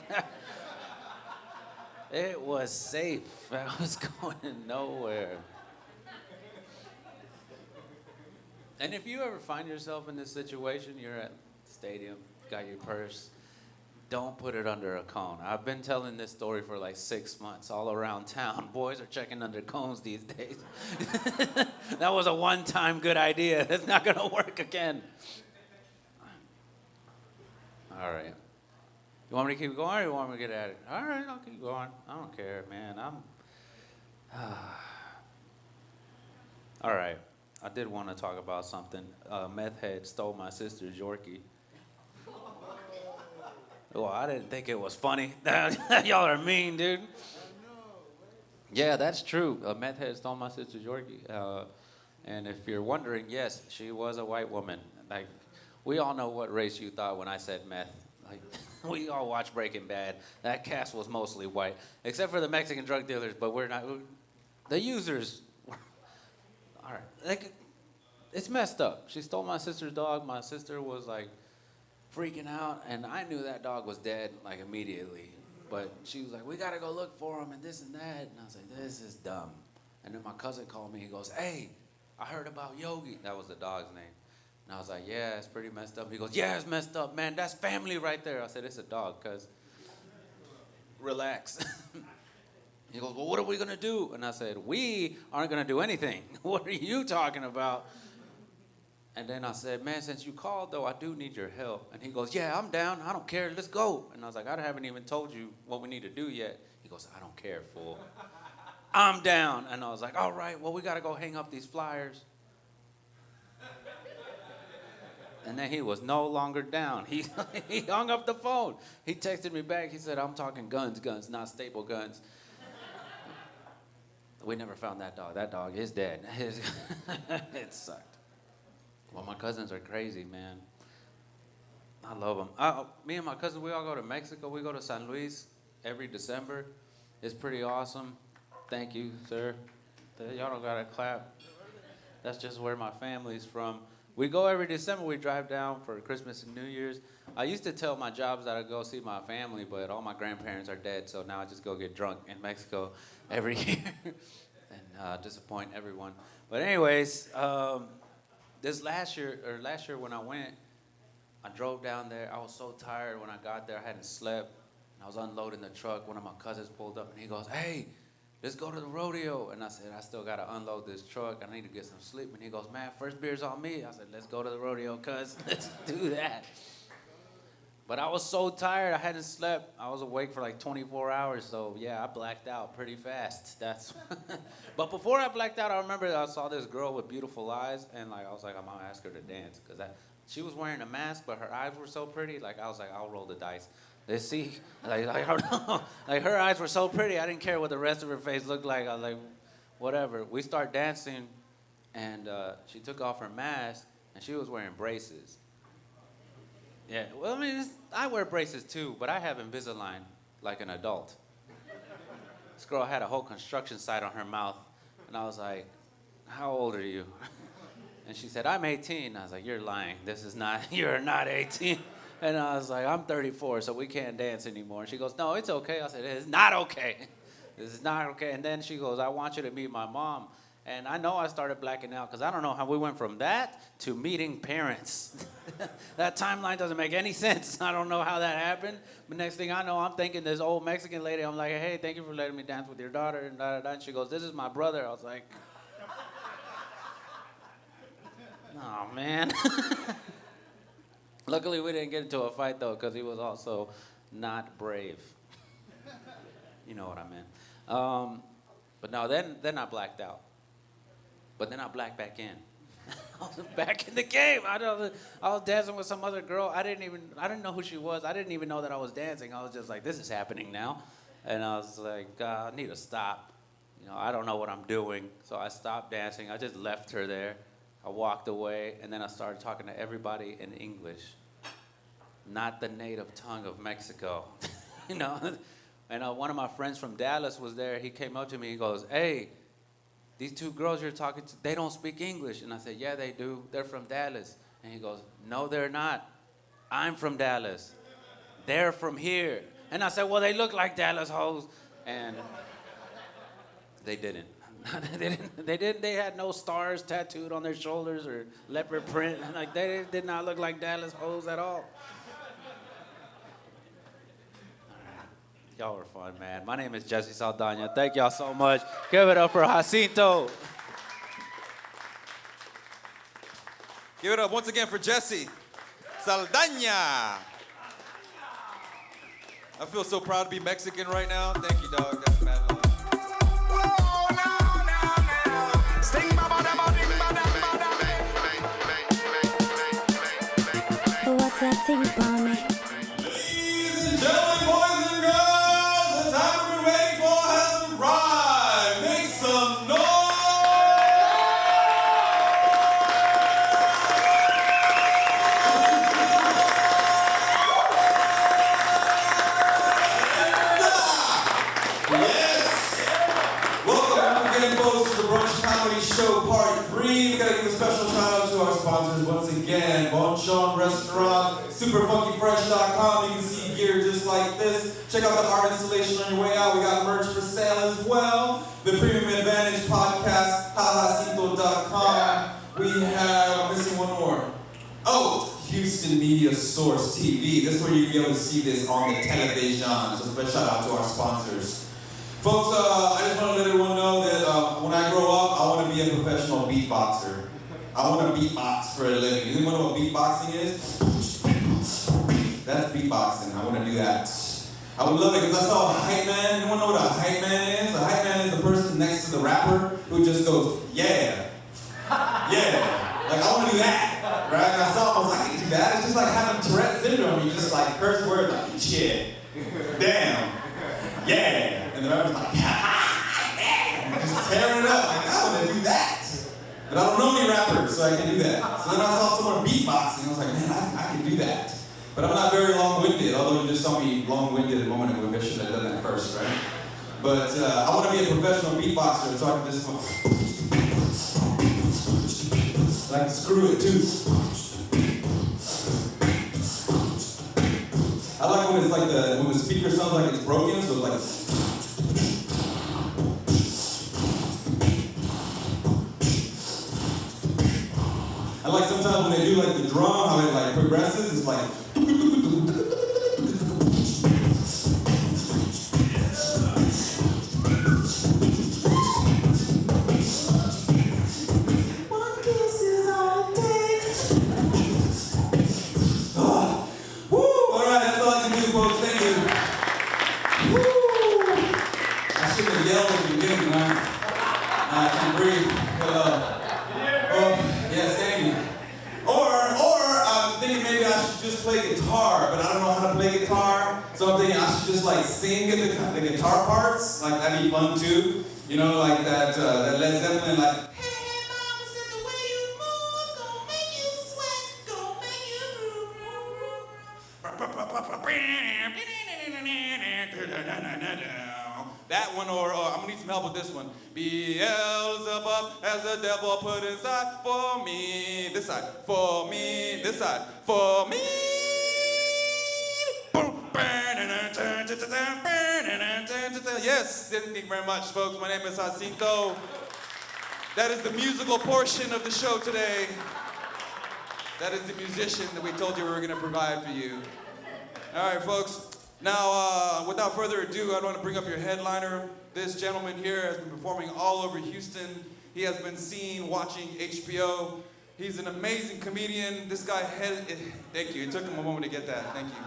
It was safe. I was going nowhere. And if you ever find yourself in this situation, you're at the stadium, got your purse, don't put it under a cone. I've been telling this story for like 6 months all around town. Boys are checking under cones these days. That was a one-time good idea. That's not gonna work again. All right. You want me to keep going or you want me to get at it? All right, I'll keep going. I don't care, man. All right. I did want to talk about something. Meth head stole my sister's Yorkie. Well, I didn't think it was funny. Y'all are mean, dude. Yeah, that's true. A meth head stole my sister's Yorkie. And if you're wondering, yes, she was a white woman. Like, we all know what race you thought when I said meth. Like, we all watch Breaking Bad. That cast was mostly white, except for the Mexican drug dealers. But we're not. The users. All right, like, it's messed up. She stole my sister's dog. My sister was like freaking out, and I knew that dog was dead like immediately. But she was like, "We gotta go look for him and this and that." And I was like, "This is dumb." And then my cousin called me. He goes, "Hey, I heard about Yogi." That was the dog's name. And I was like, "Yeah, it's pretty messed up." He goes, "Yeah, it's messed up, man. That's family right there." I said, "It's a dog, cuz relax." He goes, "Well, what are we gonna do?" And I said, "We aren't gonna do anything. What are you talking about?" And then I said, "Man, since you called, though, I do need your help." And he goes, "Yeah, I'm down. I don't care. Let's go." And I was like, "I haven't even told you what we need to do yet." He goes, "I don't care, fool. I'm down." And I was like, "All right, well, we got to go hang up these flyers." And then he was no longer down. He hung up the phone. He texted me back. He said, "I'm talking guns, not staple guns." We never found that dog. That dog is dead. It sucked. Well, my cousins are crazy, man. I love them. Me and my cousin, we all go to Mexico. We go to San Luis every December. It's pretty awesome. Thank you, sir. Y'all don't gotta clap. That's just where my family's from. We go every December. We drive down for Christmas and New Year's. I used to tell my jobs that I'd go see my family, but all my grandparents are dead, so now I just go get drunk in Mexico every year and disappoint everyone. But anyways, this last year when I went, I drove down there. I was so tired when I got there. I hadn't slept. And I was unloading the truck. One of my cousins pulled up and he goes, "Hey, let's go to the rodeo." And I said, "I still got to unload this truck. I need to get some sleep." And he goes, "Man, first beer's on me." I said, "Let's go to the rodeo, cuz. Let's do that." But I was so tired. I hadn't slept. I was awake for like 24 hours. So, yeah, I blacked out pretty fast. But before I blacked out, I remember I saw this girl with beautiful eyes. And, like, I was like, I'm going to ask her to dance. Because she was wearing a mask, but her eyes were so pretty. Like, I was like, I'll roll the dice. Let's see. Like her eyes were so pretty. I didn't care what the rest of her face looked like. I was like, whatever. We start dancing, and she took off her mask, and she was wearing braces. Yeah, well, I mean, I wear braces too, but I have Invisalign like an adult. This girl had a whole construction site on her mouth, and I was like, "How old are you?" And she said, "I'm 18. I was like, "You're lying. You're not 18. And I was like, "I'm 34, so we can't dance anymore." And she goes, "No, it's okay." I said, "It's not okay. This is not okay." And then she goes, "I want you to meet my mom." And I know I started blacking out because I don't know how we went from that to meeting parents. That timeline doesn't make any sense. I don't know how that happened. But next thing I know, I'm thinking this old Mexican lady. I'm like, "Hey, thank you for letting me dance with your daughter." And da da da. And she goes, "This is my brother." I was like, "Oh, man." Luckily, we didn't get into a fight, though, because he was also not brave. You know what I meant. But no, then I blacked out. But then I blacked back in. I was back in the game. I was dancing with some other girl. I didn't know who she was. I didn't even know that I was dancing. I was just like, "This is happening now." And I was like, "I need to stop. I don't know what I'm doing." So I stopped dancing. I just left her there. I walked away, and then I started talking to everybody in English, not the native tongue of Mexico. And one of my friends from Dallas was there. He came up to me. He goes, "Hey, these two girls you're talking to, they don't speak English." And I said, "Yeah, they do. They're from Dallas." And he goes, "No, they're not. I'm from Dallas. They're from here." And I said, "Well, they look like Dallas hoes." And they didn't. They didn't. They had no stars tattooed on their shoulders or leopard print. Like, they did not look like Dallas hoes at all. Y'all were fun, man. My name is Jesse Saldana. Thank y'all so much. Give it up for Jacinto. Give it up once again for Jesse Saldana. I feel so proud to be Mexican right now. Thank you, dog. That's mad love. What's that thing for me? Ladies and gentlemen, boys and girls, the time we've been waiting for has arrived. Make some noise! Yes! Welcome again, folks, to the Brunch Comedy Show Part 3. We gotta give a special shout out to our sponsors once again. Bonchon Restaurant, superfunkyfresh.com. You can see gear just like this. Check out the art installation on your way out. We got merch for sale as well. The Premium Advantage Podcast, hahacito.com. We have, I'm missing one more. Oh, Houston Media Source TV. This is where you'll be able to see this on the television. So special shout out to our sponsors. Folks, I just want to let everyone know that when I grow up, I want to be a professional beatboxer. I want to beatbox for a living. You know what beatboxing is? That's beatboxing. I want to do that. I would love it because I saw a hype man. Anyone know what a hype man is? A hype man is the person next to the rapper who just goes, yeah, yeah. Like, I want to do that, right? And I saw him, I was like, I can do that. It's just like having Tourette syndrome. You just like curse words like, shit, damn, yeah. And the rapper's like, yeah, just tearing it up. Like, I want to do that. But I don't know any rappers, so I can do that. So then I saw someone beatboxing, I was like, man, I can do that. But I'm not very long-winded, although you just saw me long-winded a moment ago. I should have done that first, right? But I want to be a professional beatboxer, so I can just I can screw it too. I like when it's like when the speaker sounds like it's broken, so it's like. I like sometimes when they do like the drum, how it like progresses, it's like. One kiss is all it takes. Woo! All right, that's all I can do, folks. Thank you. Woo! I shouldn't have yelled at the beginning, man. I can't breathe. Yes, thank you. Or I'm thinking maybe I should just play guitar, but I don't know how to play guitar. So I'm thinking I should just like sing the guitar parts. Like that'd be fun too. You know, like that Led Zeppelin, like. Hey, mama said the way you move, gonna make you sweat, gonna make you that one, or I'm gonna need some help with this one. Beelzebub has the devil put inside for me. This side, for me. This side, for me. Yes, thank you very much, folks. My name is Jacinto. That is the musical portion of the show today. That is the musician that we told you we were gonna provide for you. All right, folks. Now, without further ado, I want to bring up your headliner. This gentleman here has been performing all over Houston. He has been seen watching HBO. He's an amazing comedian. This guy, thank you. It took him a moment to get that. Thank you.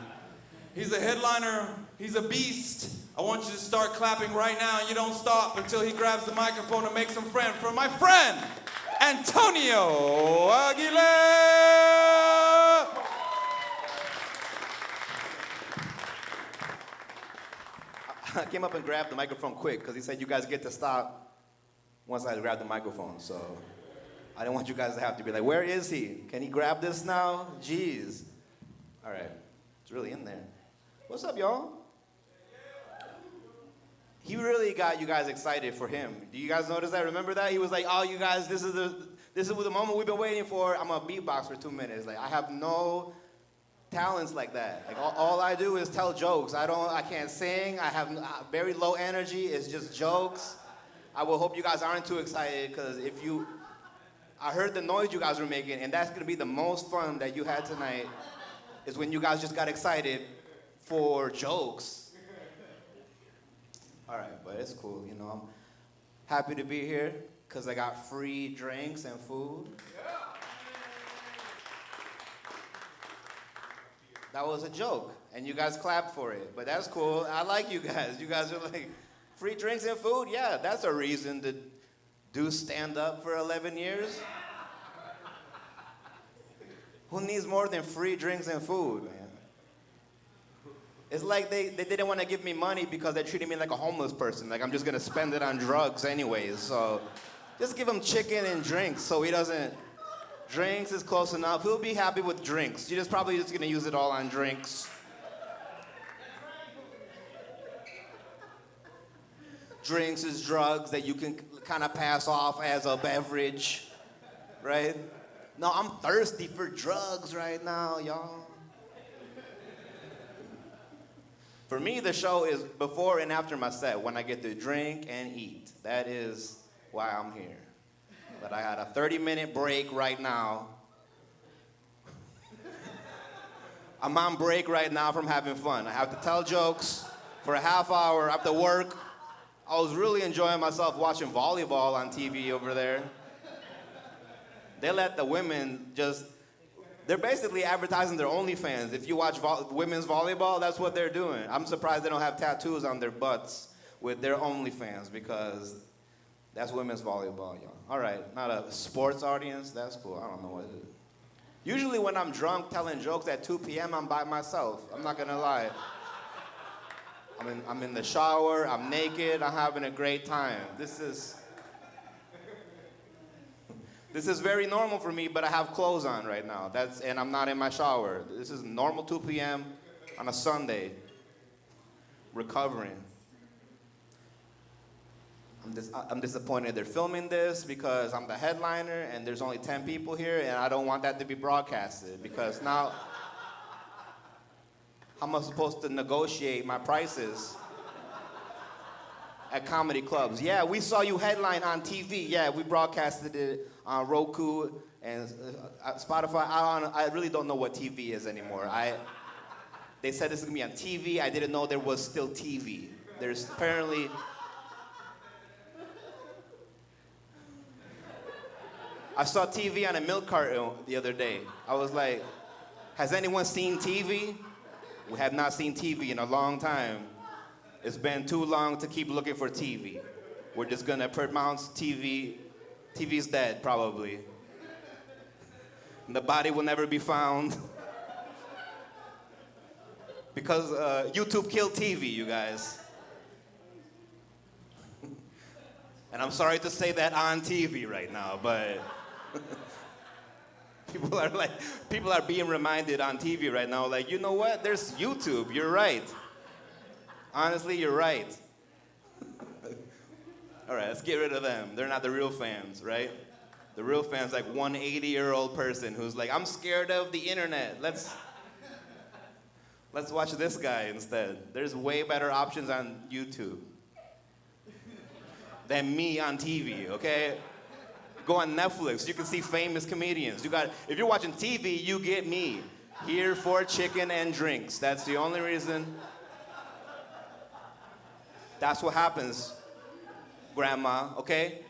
He's a headliner. He's a beast. I want you to start clapping right now. You don't stop until he grabs the microphone and makes some friends. For my friend, Antonio Aguilera. I came up and grabbed the microphone quick because he said you guys get to stop once I grab the microphone. So I didn't want you guys to have to be like, where is he? Can he grab this now? Jeez. All right. It's really in there. What's up, y'all? He really got you guys excited for him. Do you guys notice that? Remember that? He was like, oh, you guys, this is the moment we've been waiting for. I'm a beatbox for 2 minutes. Like, I have no talents like that. Like all I do is tell jokes. I can't sing. I have very low energy. It's just jokes. I will hope you guys aren't too excited because I heard the noise you guys were making, and that's gonna be the most fun that you had tonight. Is when you guys just got excited for jokes. All right, but it's cool. You know, I'm happy to be here because I got free drinks and food. That was a joke, and you guys clapped for it, but that's cool. I like you guys. You guys are like, free drinks and food? Yeah, that's a reason to do stand-up for 11 years. Who needs more than free drinks and food, man? It's like they didn't want to give me money because they treated me like a homeless person. Like I'm just gonna spend it on drugs anyways. So just give him chicken and drinks so he doesn't. Drinks is close enough. He'll be happy with drinks. You're just probably just gonna use it all on drinks. Drinks is drugs that you can kind of pass off as a beverage, right? No, I'm thirsty for drugs right now, y'all. For me, the show is before and after my set, when I get to drink and eat. That is why I'm here. But I got a 30-minute break right now. I'm on break right now from having fun. I have to tell jokes for a half hour after work. I was really enjoying myself watching volleyball on TV over there. They let the women just, they're basically advertising their OnlyFans. If you watch women's volleyball, that's what they're doing. I'm surprised they don't have tattoos on their butts with their OnlyFans because that's women's volleyball, y'all. All right, not a sports audience, that's cool. I don't know what it is. Usually when I'm drunk telling jokes at 2 p.m., I'm by myself. I'm not gonna lie. I'm in the shower, I'm naked, I'm having a great time. This is very normal for me, but I have clothes on right now. And I'm not in my shower. This is normal 2 p.m. on a Sunday, recovering. I'm disappointed they're filming this because I'm the headliner and there's only 10 people here and I don't want that to be broadcasted because now, how am I supposed to negotiate my prices at comedy clubs? Yeah, we saw you headline on TV. Yeah, we broadcasted it on Roku and Spotify. I really don't know what TV is anymore. They said this is gonna be on TV. I didn't know there was still TV. There's apparently. I saw TV on a milk carton the other day. I was like, has anyone seen TV? We have not seen TV in a long time. It's been too long to keep looking for TV. We're just gonna pronounce TV. TV's dead, probably. And the body will never be found. Because YouTube killed TV, you guys. And I'm sorry to say that on TV right now, but people are being reminded on TV right now, like, you know what? There's YouTube. You're right. Honestly, you're right. All right, let's get rid of them. They're not the real fans, right? The real fans, like one 80-year-old person who's like, I'm scared of the internet. Let's watch this guy instead. There's way better options on YouTube than me on TV, okay? Go on Netflix, you can see famous comedians. If you're watching TV, you get me. Here for chicken and drinks. That's the only reason. That's what happens, Grandma, okay?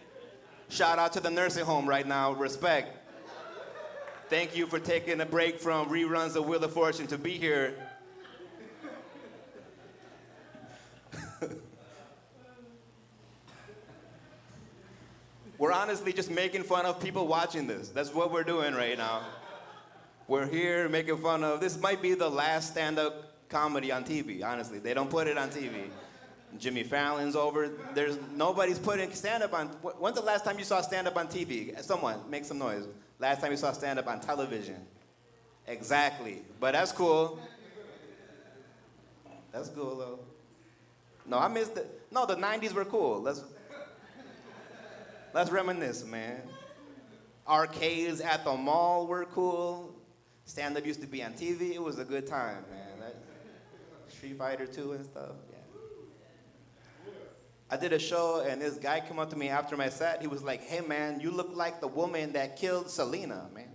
Shout out to the nursing home right now, respect. Thank you for taking a break from reruns of Wheel of Fortune to be here. We're honestly just making fun of people watching this. That's what we're doing right now. We're here making fun of, this might be the last stand-up comedy on TV, honestly. They don't put it on TV. Jimmy Fallon's over. Nobody's putting stand-up on. When's the last time you saw stand-up on TV? Someone, make some noise. Last time you saw stand-up on television. Exactly. But that's cool. That's cool, though. No, I missed it. No, the 90s were cool. Let's reminisce, man. Arcades at the mall were cool. Stand-up used to be on TV. It was a good time, man. Street Fighter 2 and stuff, yeah. I did a show, and this guy came up to me after my set. He was like, hey, man, you look like the woman that killed Selena, man.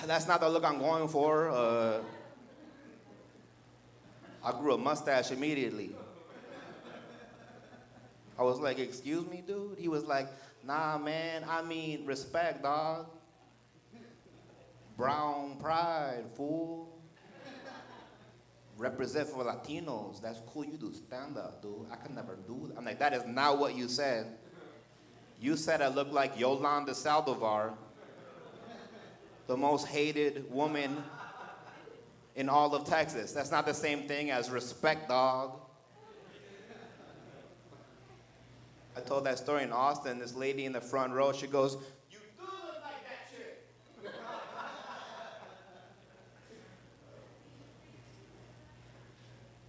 That's not the look I'm going for. I grew a mustache immediately. I was like, excuse me, dude? He was like, nah, man, I mean respect, dog. Brown pride, fool. Represent for Latinos. That's cool. You do stand up, dude. I could never do that. I'm like, that is not what you said. You said I look like Yolanda Saldivar, the most hated woman in all of Texas. That's not the same thing as respect, dog. I told that story in Austin. This lady in the front row, she goes, you do look like that chick.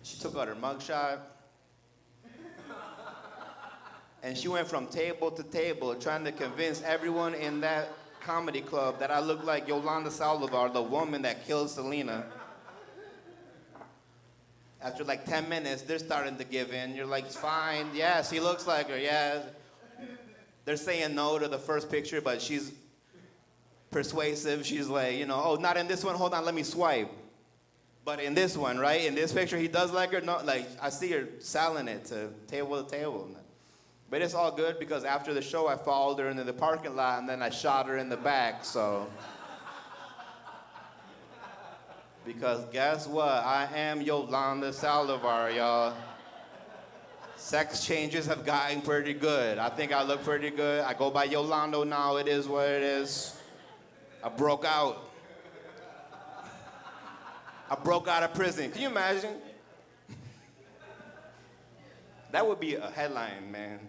She took out her mugshot. And she went from table to table trying to convince everyone in that comedy club that I look like Yolanda Saldivar, the woman that killed Selena. After like 10 minutes, they're starting to give in. You're like, fine, yes, he looks like her, yes. They're saying no to the first picture, but she's persuasive. She's like, you know, oh, not in this one, hold on, let me swipe. But in this one, right, in this picture, he does like her. No, like, I see her selling it to table. But it's all good because after the show, I followed her into the parking lot and then I shot her in the back, so. Because guess what? I am Yolanda Saldivar, y'all. Sex changes have gotten pretty good. I think I look pretty good. I go by Yolando now. It is what it is. I broke out. I broke out of prison. Can you imagine? That would be a headline, man.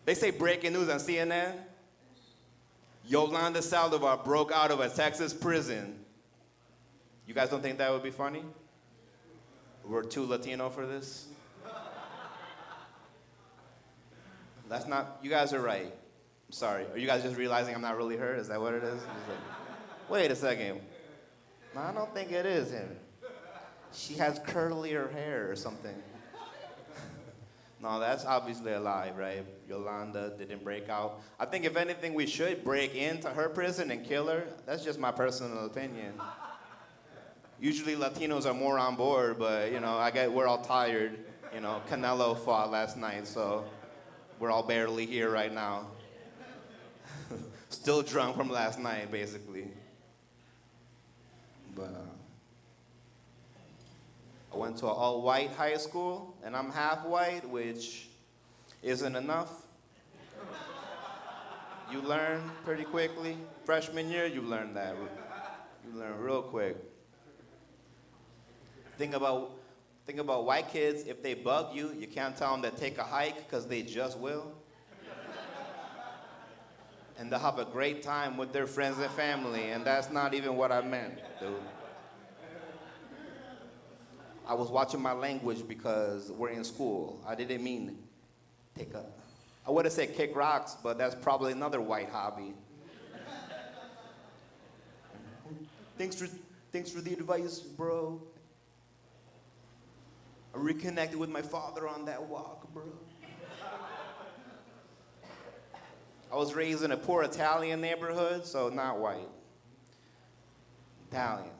They say breaking news on CNN. Yolanda Saldivar broke out of a Texas prison. You guys don't think that would be funny? We're too Latino for this? That's not, you guys are right. I'm sorry. Are you guys just realizing I'm not really her? Is that what it is? Like, wait a second. No, I don't think it is him. She has curlier hair or something. No, that's obviously a lie, right? Yolanda didn't break out. I think if anything, we should break into her prison and kill her. That's just my personal opinion. Usually Latinos are more on board, but you know, we're all tired. You know, Canelo fought last night, so we're all barely here right now. Still drunk from last night, basically. But I went to an all-white high school, and I'm half white, which isn't enough. You learn pretty quickly. Freshman year, you learn that. You learn real quick. Think about white kids. If they bug you, you can't tell them to take a hike because they just will. And they'll have a great time with their friends and family, and that's not even what I meant, dude. I was watching my language because we're in school. I didn't mean I would have said kick rocks, but that's probably another white hobby. Thanks for the advice, bro. I reconnected with my father on that walk, bro. I was raised in a poor Italian neighborhood, so not white. Italian.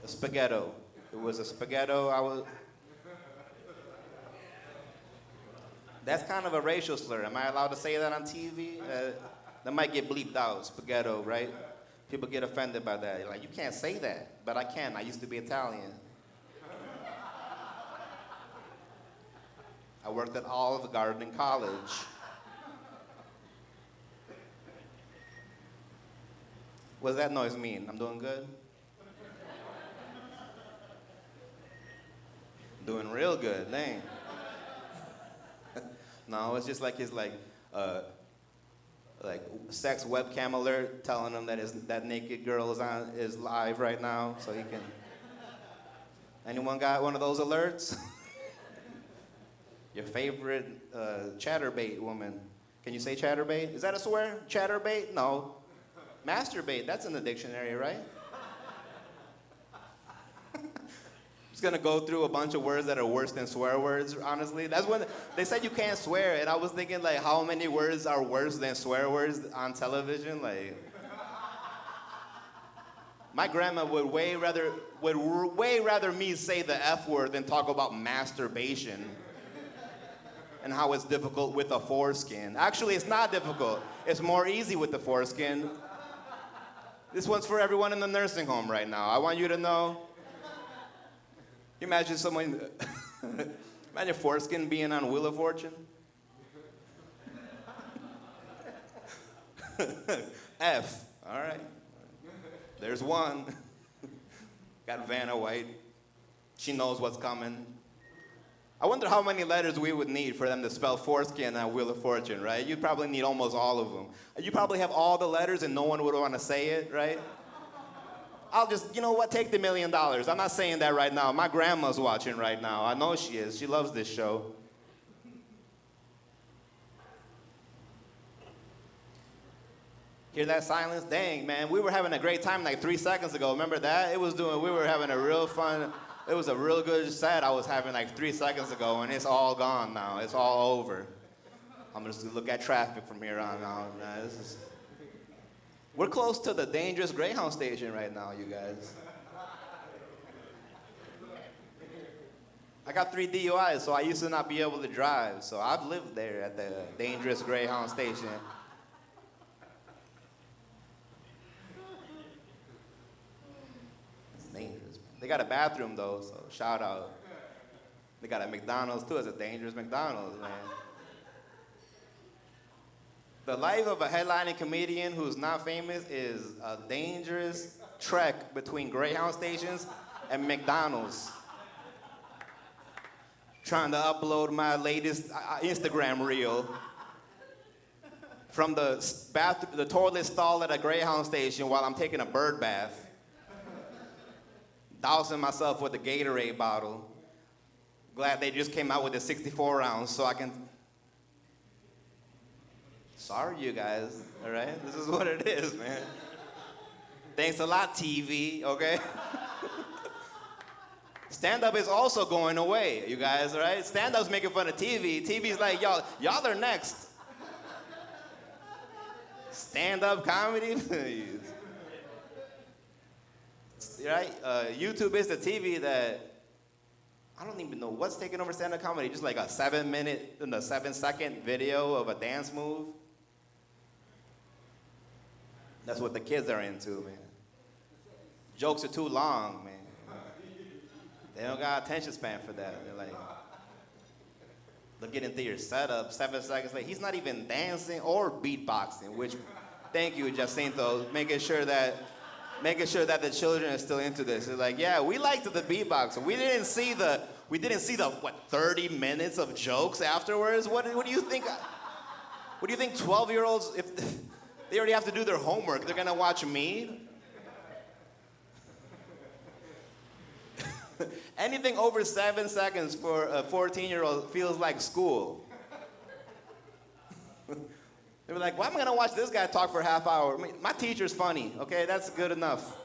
A spaghetto. It was a spaghetto. That's kind of a racial slur. Am I allowed to say that on TV? That might get bleeped out, spaghetto, right? People get offended by that. You're like, you can't say that, but I can. I used to be Italian. I worked at Olive Garden in college. What does that noise mean? I'm doing good? Doing real good, dang. No, it's just like his like sex webcam alert telling him that naked girl is live right now, so he can. Anyone got one of those alerts? Your favorite chatterbait woman. Can you say chatterbait? Is that a swear? Chatterbait? No. Masturbate, that's in the dictionary, right? Just gonna go through a bunch of words that are worse than swear words, honestly. That's when they said you can't swear, and I was thinking like how many words are worse than swear words on television? Like My grandma would way rather me say the F word than talk about masturbation and how it's difficult with a foreskin. Actually, it's not difficult. It's more easy with the foreskin. This one's for everyone in the nursing home right now. I want you to know. Imagine someone, imagine foreskin being on Wheel of Fortune. F, all right. There's one. Got Vanna White. She knows what's coming. I wonder how many letters we would need for them to spell foreskin on Wheel of Fortune, right? You'd probably need almost all of them. You probably have all the letters and no one would want to say it, right? I'll just, you know what, take the $1 million. I'm not saying that right now. My grandma's watching right now. I know she is. She loves this show. Hear that silence? Dang, man. We were having a great time like 3 seconds ago. Remember that? We were having a real fun, it was a real good set I was having like 3 seconds ago, and it's all gone now. It's all over. I'm just gonna look at traffic from here on out. We're close to the dangerous Greyhound station right now, you guys. I got 3 DUIs, so I used to not be able to drive. So I've lived there at the dangerous Greyhound station. It's dangerous. They got a bathroom though, so shout out. They got a McDonald's too. It's a dangerous McDonald's, man. The life of a headlining comedian who's not famous is a dangerous trek between Greyhound stations and McDonald's. Trying to upload my latest Instagram reel from the toilet stall at a Greyhound station while I'm taking a bird bath. Dousing myself with a Gatorade bottle. Glad they just came out with a 64 ounce so I can... Sorry, you guys, all right? This is what it is, man. Thanks a lot, TV, okay? Stand-up is also going away, you guys, all right? Stand-up's making fun of TV. TV's like, y'all are next. Stand-up comedy, please. Right? YouTube is the TV that, I don't even know what's taking over stand-up comedy. Just like a 7-second video of a dance move. That's what the kids are into, man. Jokes are too long, man. They don't got attention span for that. They're like, they'll get into your setup 7 seconds later. He's not even dancing or beatboxing, which, thank you, Jacinto, making sure that the children are still into this. They're like, yeah, we liked the beatboxing. We didn't see the 30 minutes of jokes afterwards? What do you think? What do you think 12-year-olds, if they already have to do their homework, they're gonna watch me? Anything over 7 seconds for a 14-year-old feels like school. They were like, why am I gonna watch this guy talk for a half hour? I mean, my teacher's funny, okay? That's good enough.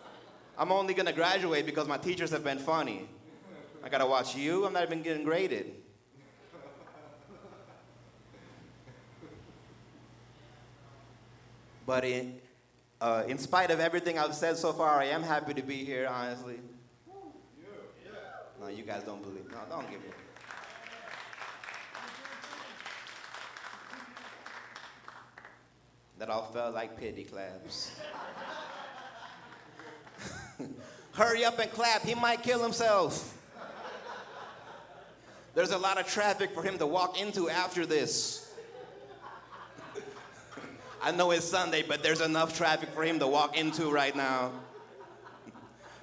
I'm only gonna graduate because my teachers have been funny. I gotta watch you, I'm not even getting graded. But in spite of everything I've said so far, I am happy to be here, honestly. No, you guys don't believe. No, don't give me. That all felt like pity claps. Hurry up and clap, he might kill himself. There's a lot of traffic for him to walk into after this. I know it's Sunday, but there's enough traffic for him to walk into right now.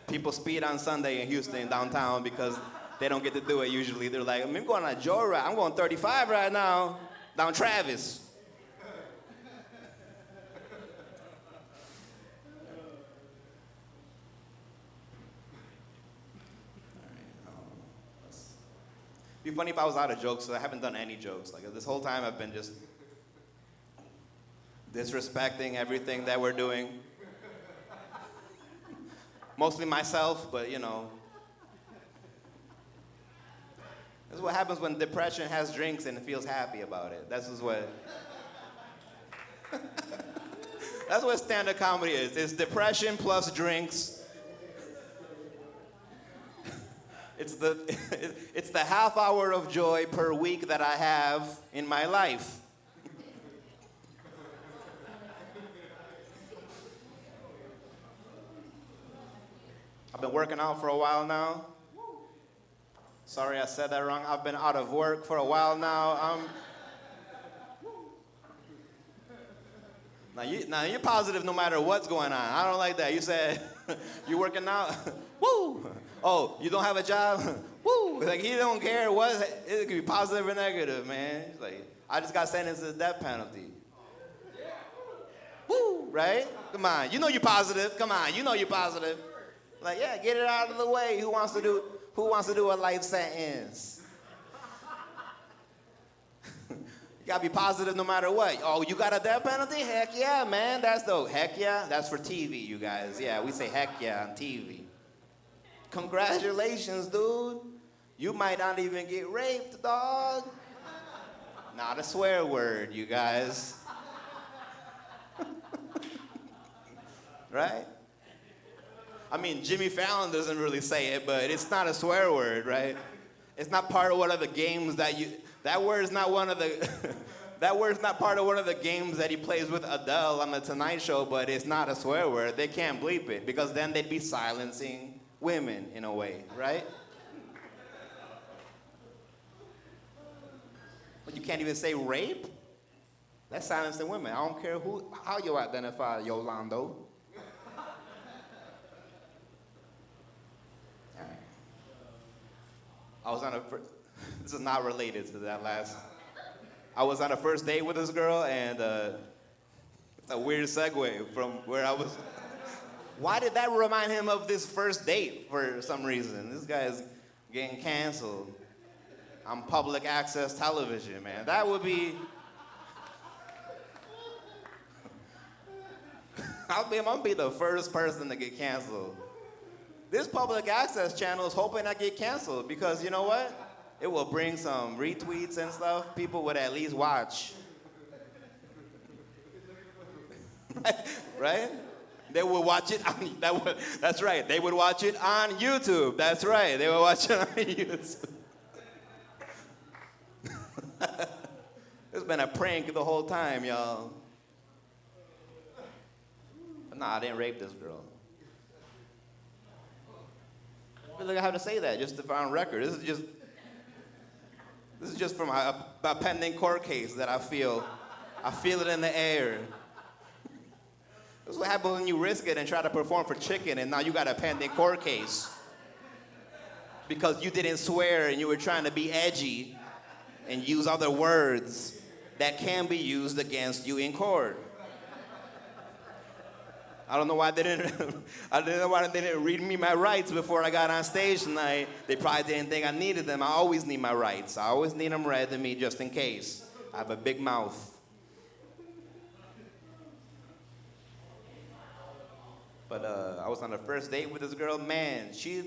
People speed on Sunday in Houston, downtown, because they don't get to do it usually. They're like, I'm going on a joyride. I'm going 35 right now, down Travis. It'd be funny if I was out of jokes, so I haven't done any jokes. Like this whole time I've been just disrespecting everything that we're doing. Mostly myself, but you know. This is what happens when depression has drinks and feels happy about it. That's what stand-up comedy is. It's depression plus drinks It's the, it's the half hour of joy per week that I have in my life. I've been working out for a while now. Sorry, I said that wrong. I've been out of work for a while now. Now you're positive no matter what's going on. I don't like that. You said you're working out. Woo! Oh, you don't have a job? Woo! Like he don't care what. It could be positive or negative, man. He's like, I just got sentenced to the death penalty. Woo! Right? Come on. You know you're positive. Come on. You know you're positive. Like, yeah, get it out of the way. Who wants to do a life sentence? You gotta be positive no matter what. Oh, you got a death penalty? Heck yeah, man. Heck yeah. That's for TV, you guys. Yeah, we say heck yeah on TV. Congratulations, dude. You might not even get raped, dog. Not a swear word, you guys. Right? I mean, Jimmy Fallon doesn't really say it, but it's not a swear word, right? It's not part of one of the games that word's not one of the, that word's not part of one of the games that he plays with Adele on the Tonight Show, but it's not a swear word. They can't bleep it, because then they'd be silencing women in a way, right? But you can't even say rape? That's silencing women. I don't care how you identify, Yolando. I was on this is not related to that last. I was on a first date with this girl, and it's a weird segue from where I was. Why did that remind him of this first date for some reason? This guy is getting canceled on public access television, man. That would be. I'm gonna be the first person to get canceled. This public access channel is hoping I get canceled because you know what? It will bring some retweets and stuff. People would at least watch. Right? They would watch it on, that's right. They would watch it on YouTube. That's right. They would watch it on YouTube. It's been a prank the whole time, y'all. But nah, I didn't rape this girl. I feel like I have to say that just to find record. This is just from a pending court case that I feel it in the air. This is what happens when you risk it and try to perform for chicken and now you got a pending court case. Because you didn't swear and you were trying to be edgy and use other words that can be used against you in court. I don't know why they didn't read me my rights before I got on stage tonight. They probably didn't think I needed them. I always need my rights. I always need them read to me just in case. I have a big mouth. But I was on the first date with this girl. Man, she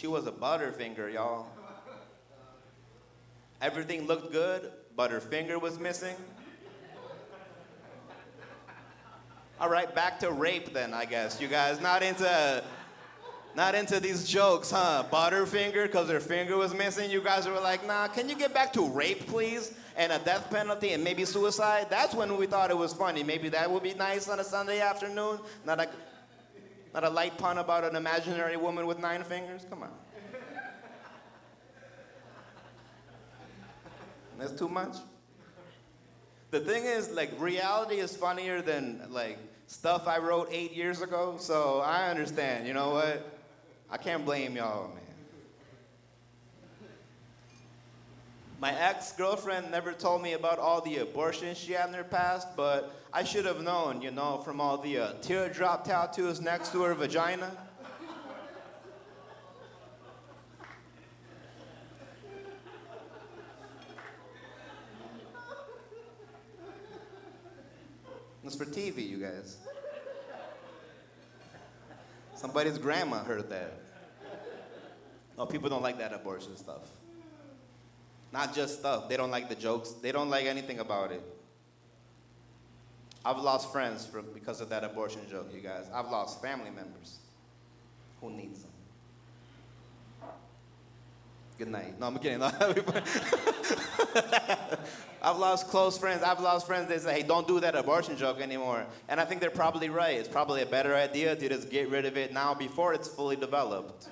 was a butterfinger, y'all. Everything looked good, but her finger was missing. All right, back to rape then, I guess. You guys not into these jokes, huh? Butterfinger, because her finger was missing. You guys were like, nah, can you get back to rape, please? And a death penalty and maybe suicide? That's when we thought it was funny. Maybe that would be nice on a Sunday afternoon. Not a light pun about an imaginary woman with 9 fingers. Come on. That's too much? The thing is, like, reality is funnier than, like, stuff I wrote 8 years ago, so I understand, you know what? I can't blame y'all, man. My ex-girlfriend never told me about all the abortions she had in her past, but I should have known, you know, from all the teardrop tattoos next to her vagina. It's for TV, you guys. Somebody's grandma heard that. No, people don't like that abortion stuff. Not just stuff. They don't like the jokes. They don't like anything about it. I've lost friends because of that abortion joke, you guys. I've lost family members. Who needs them? Good night. No, I'm kidding. I've lost close friends. I've lost friends that say, hey, don't do that abortion joke anymore. And I think they're probably right. It's probably a better idea to just get rid of it now before it's fully developed.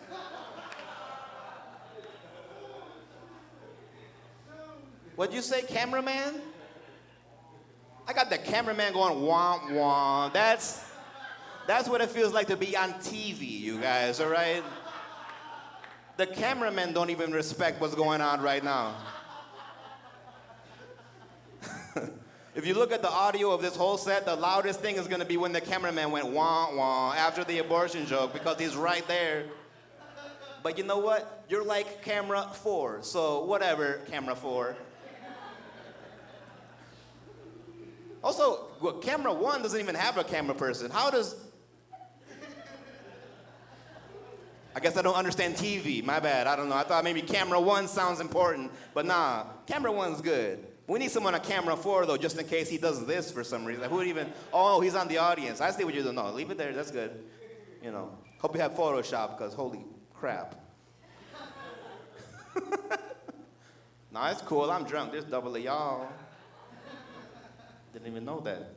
What'd you say, cameraman? I got the cameraman going womp womp. That's what it feels like to be on TV, you guys, all right? The cameramen don't even respect what's going on right now. If you look at the audio of this whole set, the loudest thing is gonna be when the cameraman went wah wah after the abortion joke because he's right there. But you know what? You're like camera 4, so whatever, camera 4. Also, well, camera 1 doesn't even have a camera person. How does... I guess I don't understand TV, my bad, I don't know. I thought maybe camera 1 sounds important, but nah, camera 1's good. We need someone on camera 4 though, just in case he does this for some reason. Who would even, oh, he's on the audience. I see what you're doing. No, leave it there, that's good. You know, hope you have Photoshop, because holy crap. Nah, it's cool, I'm drunk, there's double of y'all. Didn't even know that.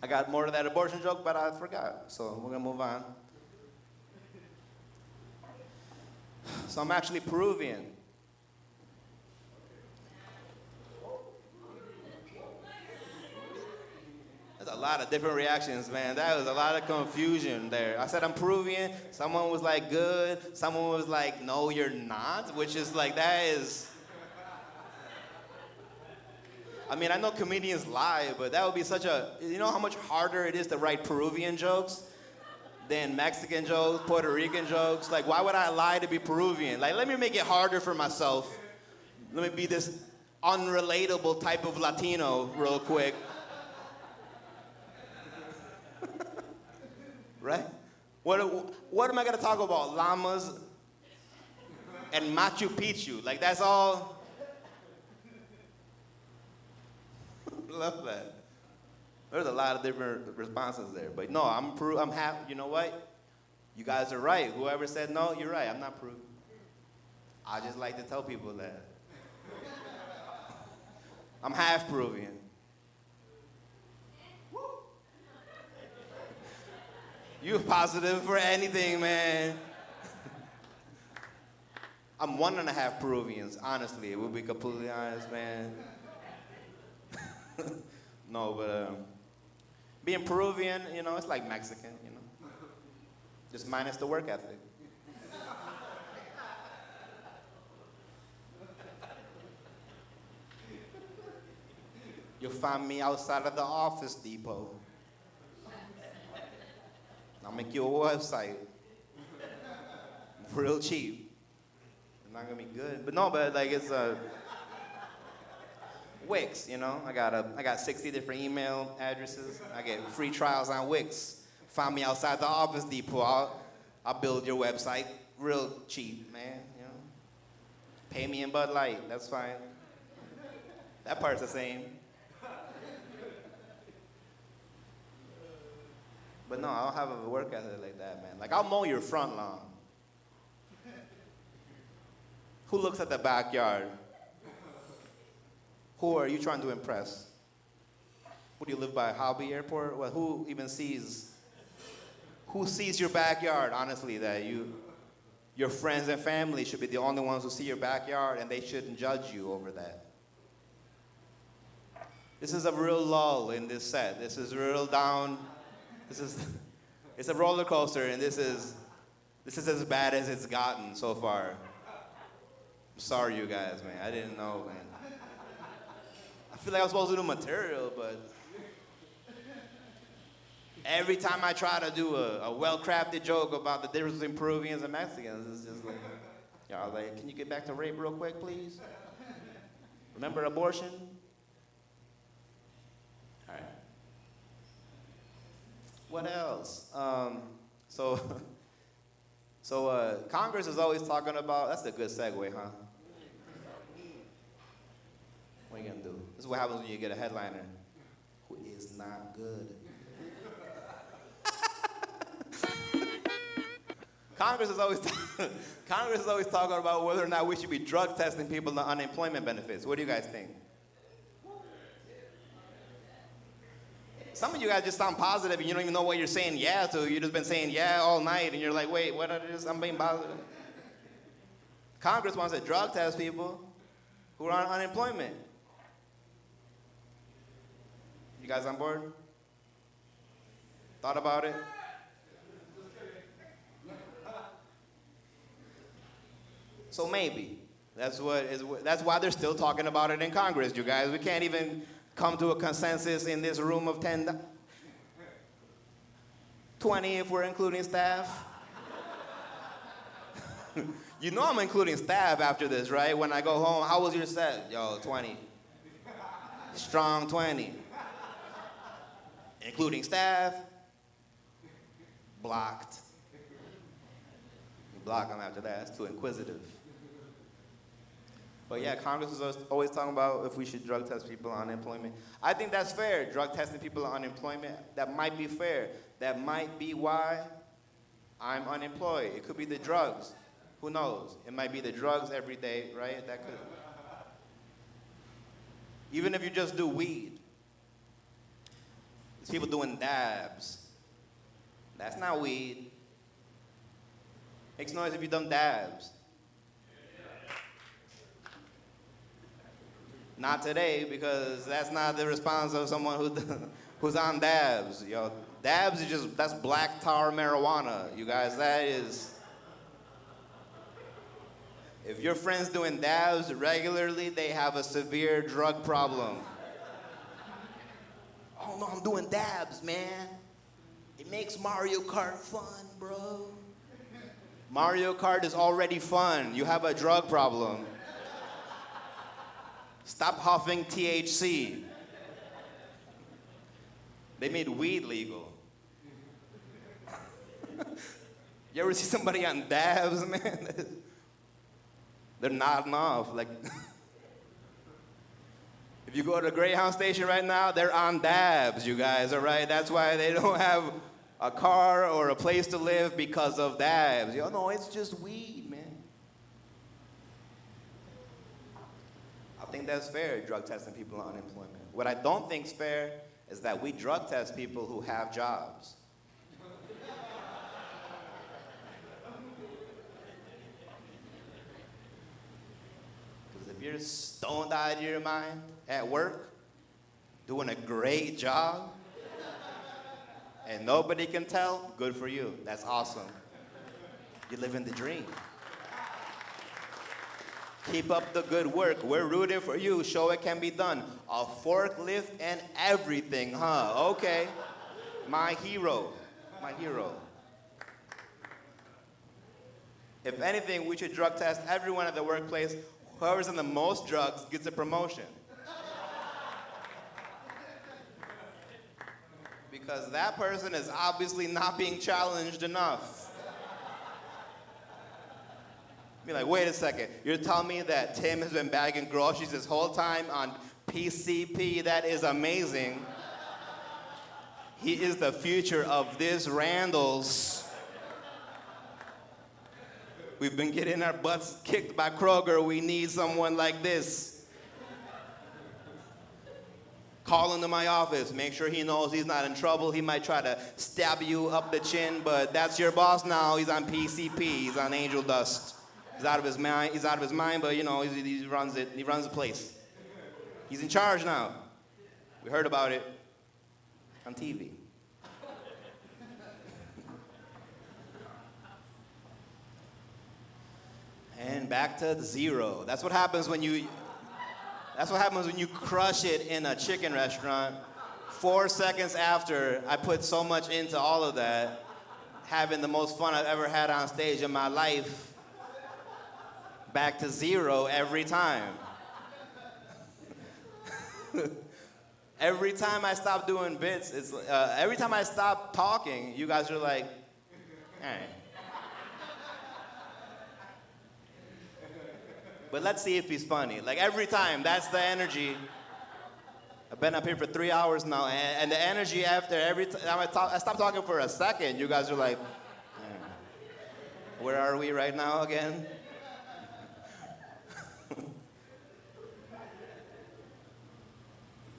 I got more to that abortion joke, but I forgot, so we're gonna move on. So I'm actually Peruvian. There's a lot of different reactions, man. That was a lot of confusion there. I said I'm Peruvian. Someone was like, good. Someone was like, no, you're not. Which is like, that is... I mean, I know comedians lie, but that would be such a... You know how much harder it is to write Peruvian jokes than Mexican jokes, Puerto Rican jokes? Like, why would I lie to be Peruvian? Like, let me make it harder for myself. Let me be this unrelatable type of Latino real quick. Right? What am I gonna talk about? Llamas and Machu Picchu. Like, that's all. Love that. There's a lot of different responses there. But no, I'm half, you know what? You guys are right. Whoever said no, you're right. I'm not Peruvian. I just like to tell people that. I'm half Peruvian. You positive for anything, man. I'm 1.5 Peruvians, honestly. We'll be completely honest, man. No, but being Peruvian, you know, it's like Mexican, you know. Just minus the work ethic. You'll find me outside of the Office Depot. I'll make you a website. Real cheap. It's not gonna be good. But no, but like it's Wix, you know? I got 60 different email addresses. I get free trials on Wix. Find me outside the Office Depot. I'll build your website real cheap, man, you know? Pay me in Bud Light, that's fine. That part's the same. But no, I don't have a work ethic like that, man. Like, I'll mow your front lawn. Who looks at the backyard? Who are you trying to impress? Who do you live by, Hobby Airport? Well, who even sees your backyard, honestly, that your friends and family should be the only ones who see your backyard, and they shouldn't judge you over that. This is a real lull in this set. This is real down. It's a roller coaster, and this is as bad as it's gotten so far. I'm sorry, you guys, man. I didn't know, man. I feel like I was supposed to do material, but every time I try to do a well-crafted joke about the difference between Peruvians and Mexicans, it's just like, y'all like, can you get back to rape real quick, please? Remember abortion? All right. What else? So Congress is always talking about, that's a good segue, huh? What are you gonna do? This is what happens when you get a headliner who is not good. Congress is always Congress is always talking about whether or not we should be drug testing people on unemployment benefits. What do you guys think? Some of you guys just sound positive and you don't even know what you're saying yeah to. You've just been saying yeah all night and you're like, wait, what are this? I'm being positive. Congress wants to drug test people who are on unemployment. You guys on board? Thought about it? So maybe. That's why they're still talking about it in Congress, you guys. We can't even come to a consensus in this room of 10, 20 if we're including staff. You know I'm including staff after this, right? When I go home, how was your set? Yo, 20. Strong 20. Including staff, blocked. You block them after that, it's too inquisitive. But yeah, Congress is always talking about if we should drug test people on unemployment. I think that's fair, drug testing people on unemployment. That might be fair. That might be why I'm unemployed. It could be the drugs. Who knows? It might be the drugs every day, right? That could. Even if you just do weed. There's people doing dabs. That's not weed. Makes noise if you've done dabs. Not today, because that's not the response of someone who's on dabs. Yo, dabs is just, that's black tar marijuana, you guys. That is, if your friend's doing dabs regularly, they have a severe drug problem. Oh no, I'm doing dabs, man. It makes Mario Kart fun, bro. Mario Kart is already fun. You have a drug problem. Stop huffing THC. They made weed legal. You ever see somebody on dabs, man? They're nodding off. Like, if you go to the Greyhound station right now, they're on dabs, you guys, all right? That's why they don't have a car or a place to live, because of dabs. Yo, no, it's just weed, man. I think that's fair, drug testing people on unemployment. What I don't think is fair is that we drug test people who have jobs. Because if you're stoned out of your mind at work, doing a great job, and nobody can tell, good for you. That's awesome. You're living the dream. Keep up the good work. We're rooting for you. Show it can be done. A forklift and everything, huh? Okay. My hero. My hero. If anything, we should drug test everyone at the workplace. Whoever's in the most drugs gets a promotion. Because that person is obviously not being challenged enough. Be like, wait a second, you're telling me that Tim has been bagging groceries this whole time on PCP? That is amazing. He is the future of this Randall's. We've been getting our butts kicked by Kroger. We need someone like this. Call into my office. Make sure he knows he's not in trouble. He might try to stab you up the chin, but that's your boss now. He's on PCP. He's on angel dust. He's out of his mind. He's out of his mind, but you know he runs it. He runs the place. He's in charge now. We heard about it on TV. And back to zero. That's what happens when you. That's what happens when you crush it in a chicken restaurant. 4 seconds after I put so much into all of that, having the most fun I've ever had on stage in my life. Back to zero every time. Every time I stop doing bits, it's every time I stop talking, you guys are like, hey. But let's see if he's funny. Like every time, that's the energy. I've been up here for 3 hours now, and the energy after every time I stop talking for a second, you guys are like, Where are we right now again?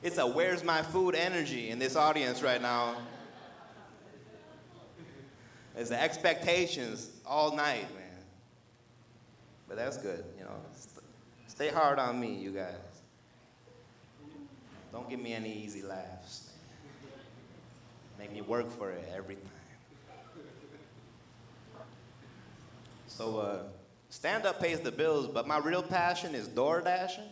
It's a where's my food energy in this audience right now. It's the expectations all night, man. But that's good, you know. Stay hard on me, you guys. Don't give me any easy laughs. Make me work for it every time. So, stand-up pays the bills, but my real passion is door dashing.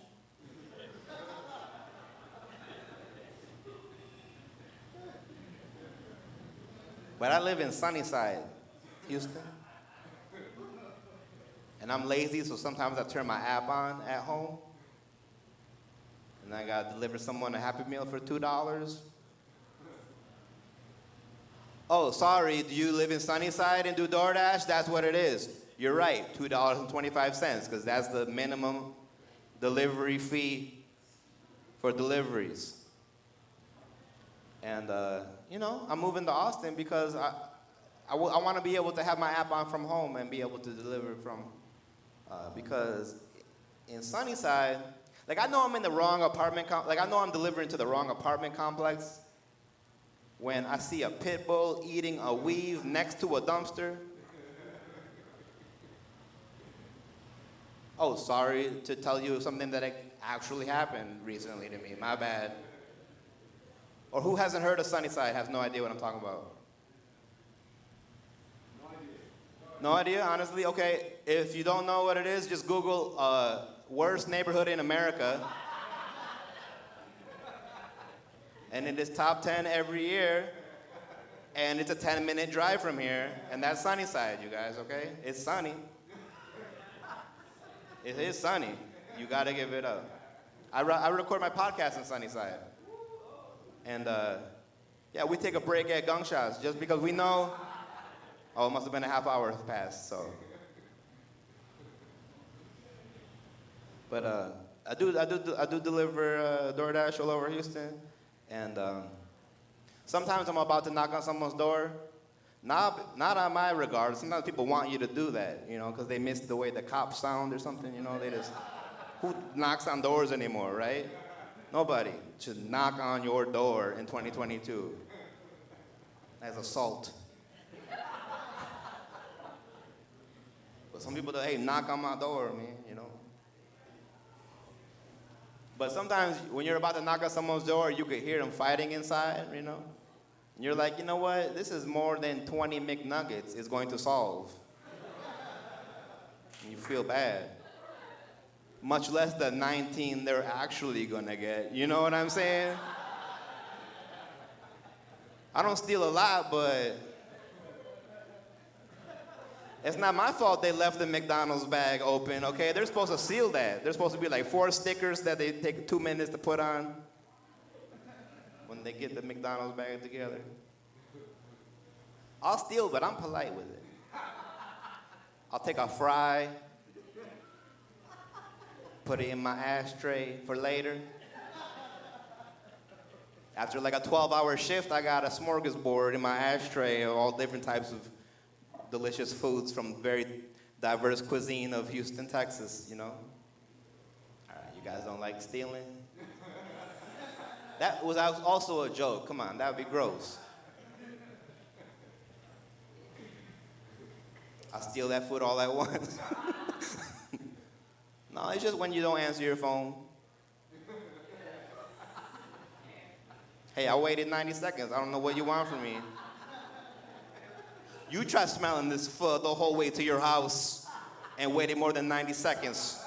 But I live in Sunnyside, Houston. And I'm lazy, so sometimes I turn my app on at home. And I gotta deliver someone a Happy Meal for $2. Oh, sorry, do you live in Sunnyside and do DoorDash? That's what it is. You're right, $2.25, because that's the minimum delivery fee for deliveries. And, you know, I'm moving to Austin because I want to be able to have my app on from home and be able to deliver from, because in Sunnyside, like I know I'm in the wrong apartment, I know I'm delivering to the wrong apartment complex when I see a pit bull eating a weave next to a dumpster. Oh, sorry to tell you something that actually happened recently to me, my bad. Or who hasn't heard of Sunnyside has no idea what I'm talking about? No idea, honestly? Okay, if you don't know what it is, just Google worst neighborhood in America. And it is top 10 every year. And it's a 10-minute drive from here. And that's Sunnyside, you guys, okay? It's sunny. It is sunny. You gotta give it up. I record my podcast in Sunnyside. And yeah, we take a break at Gunshots just because we know, oh, it must have been a half hour passed, so. But I do deliver DoorDash all over Houston, and sometimes I'm about to knock on someone's door. Not on my regard. Sometimes people want you to do that, you know, because they miss the way the cops sound or something, you know. They just, who knocks on doors anymore, right? Nobody should knock on your door in 2022. That's assault. But some people, hey, knock on my door, man, you know. But sometimes when you're about to knock on someone's door, you could hear them fighting inside, you know. And you're like, you know what? This is more than 20 McNuggets is going to solve. And you feel bad. Much less the 19 they're actually gonna get. You know what I'm saying? I don't steal a lot, but it's not my fault they left the McDonald's bag open, okay? They're supposed to seal that. There's supposed to be like 4 stickers that they take 2 minutes to put on when they get the McDonald's bag together. I'll steal, but I'm polite with it. I'll take a fry, put it in my ashtray for later. After like a 12-hour shift, I got a smorgasbord in my ashtray of all different types of delicious foods from very diverse cuisine of Houston, Texas, you know? All right, you guys don't like stealing? That was also a joke. Come on, that would be gross. I'll steal that food all at once. No, it's just when you don't answer your phone. Hey, I waited 90 seconds. I don't know what you want from me. You try smelling this food the whole way to your house and waited more than 90 seconds.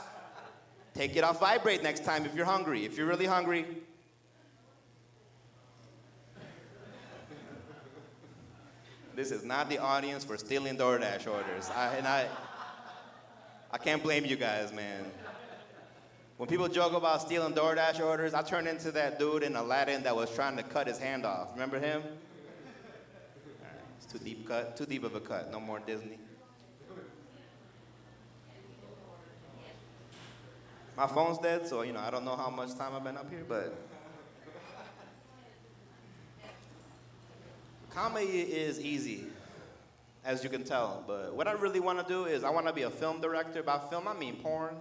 Take it off vibrate next time if you're hungry. If you're really hungry. This is not the audience for stealing DoorDash orders. I can't blame you guys, man. When people joke about stealing DoorDash orders, I turn into that dude in Aladdin that was trying to cut his hand off. Remember him? All right, it's too deep of a cut. No more Disney. My phone's dead, so, you know, I don't know how much time I've been up here, but comedy is easy. as you can tell. But what I really want to do is I want to be a film director. By film, I mean porn.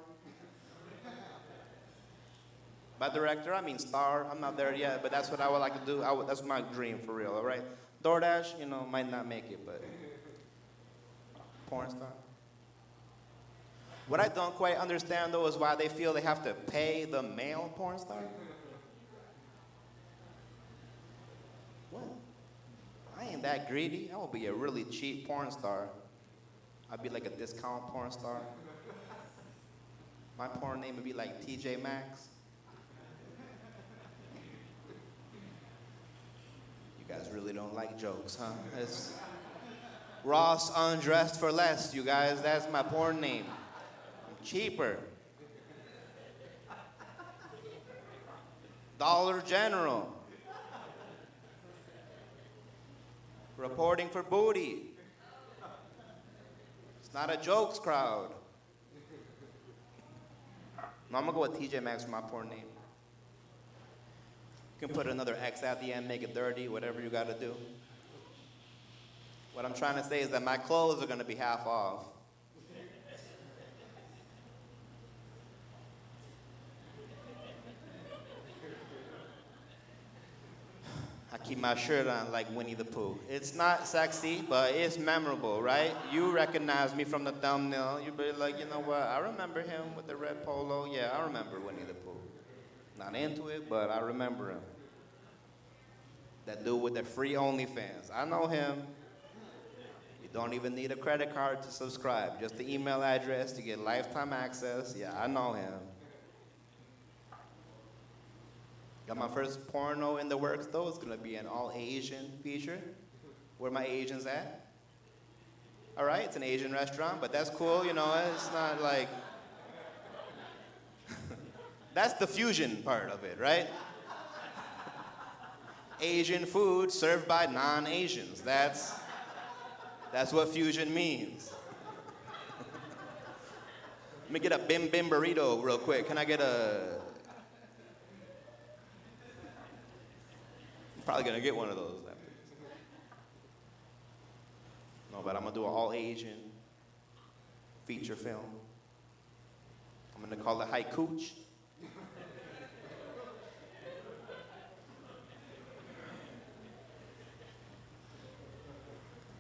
By director, I mean star. I'm not there yet, but that's what I would like to do. That's my dream for real, all right? DoorDash, you know, might not make it, but porn star. What I don't quite understand, though, is why they feel they have to pay the male porn star. Well, I ain't that greedy. I will be a really cheap porn star. I'd be like a discount porn star. My porn name would be like TJ Maxx. You guys really don't like jokes, huh? It's Ross Undressed for Less, you guys. That's my porn name. I'm cheaper. Dollar General. Reporting for booty. It's not a jokes crowd. No, I'm gonna go with TJ Maxx for my porn name. You can put another X at the end, make it dirty, whatever you gotta do. What I'm trying to say is that my clothes are gonna be half off. I keep my shirt on like Winnie the Pooh. It's not sexy, but it's memorable, right? You recognize me from the thumbnail. You'll be like, you know what? I remember him with the red polo. Yeah, I remember Winnie the Pooh. Not into it, but I remember him. That dude with the free OnlyFans. I know him. You don't even need a credit card to subscribe. Just the email address to get lifetime access. Yeah, I know him. Got my first porno in the works, though. It's gonna be an all-Asian feature. Where my Asians at? All right, it's an Asian restaurant, but that's cool, you know, it's not like... That's the fusion part of it, right? Asian food served by non-Asians. That's what fusion means. Let me get a bim bim burrito real quick. Can I get a... I'm probably gonna get one of those. No, but I'm gonna do an all-Asian feature film. I'm gonna call it Haikuch.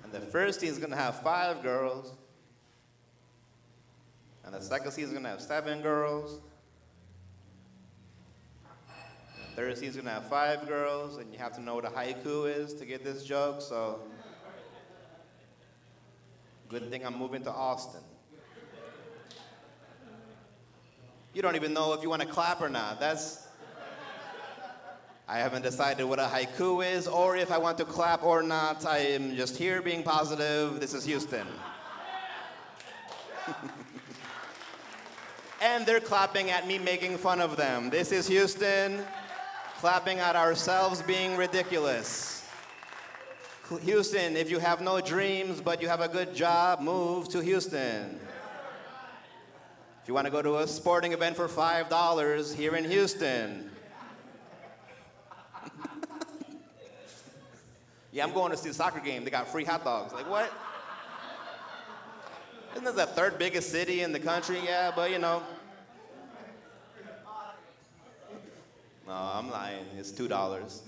And the first scene is gonna have 5 girls. And the second scene is gonna have 7 girls. Third season's gonna have 5 girls, and you have to know what a haiku is to get this joke, so. Good thing I'm moving to Austin. You don't even know if you want to clap or not. I haven't decided what a haiku is, or if I want to clap or not. I am just here being positive. This is Houston. And they're clapping at me making fun of them. This is Houston. Clapping at ourselves being ridiculous. Houston, if you have no dreams but you have a good job, move to Houston. If you want to go to a sporting event for $5 here in Houston. Yeah, I'm going to see the soccer game. They got free hot dogs. Like, what? Isn't this the 3rd biggest city in the country? Yeah, but you know. No, I'm lying. It's $2.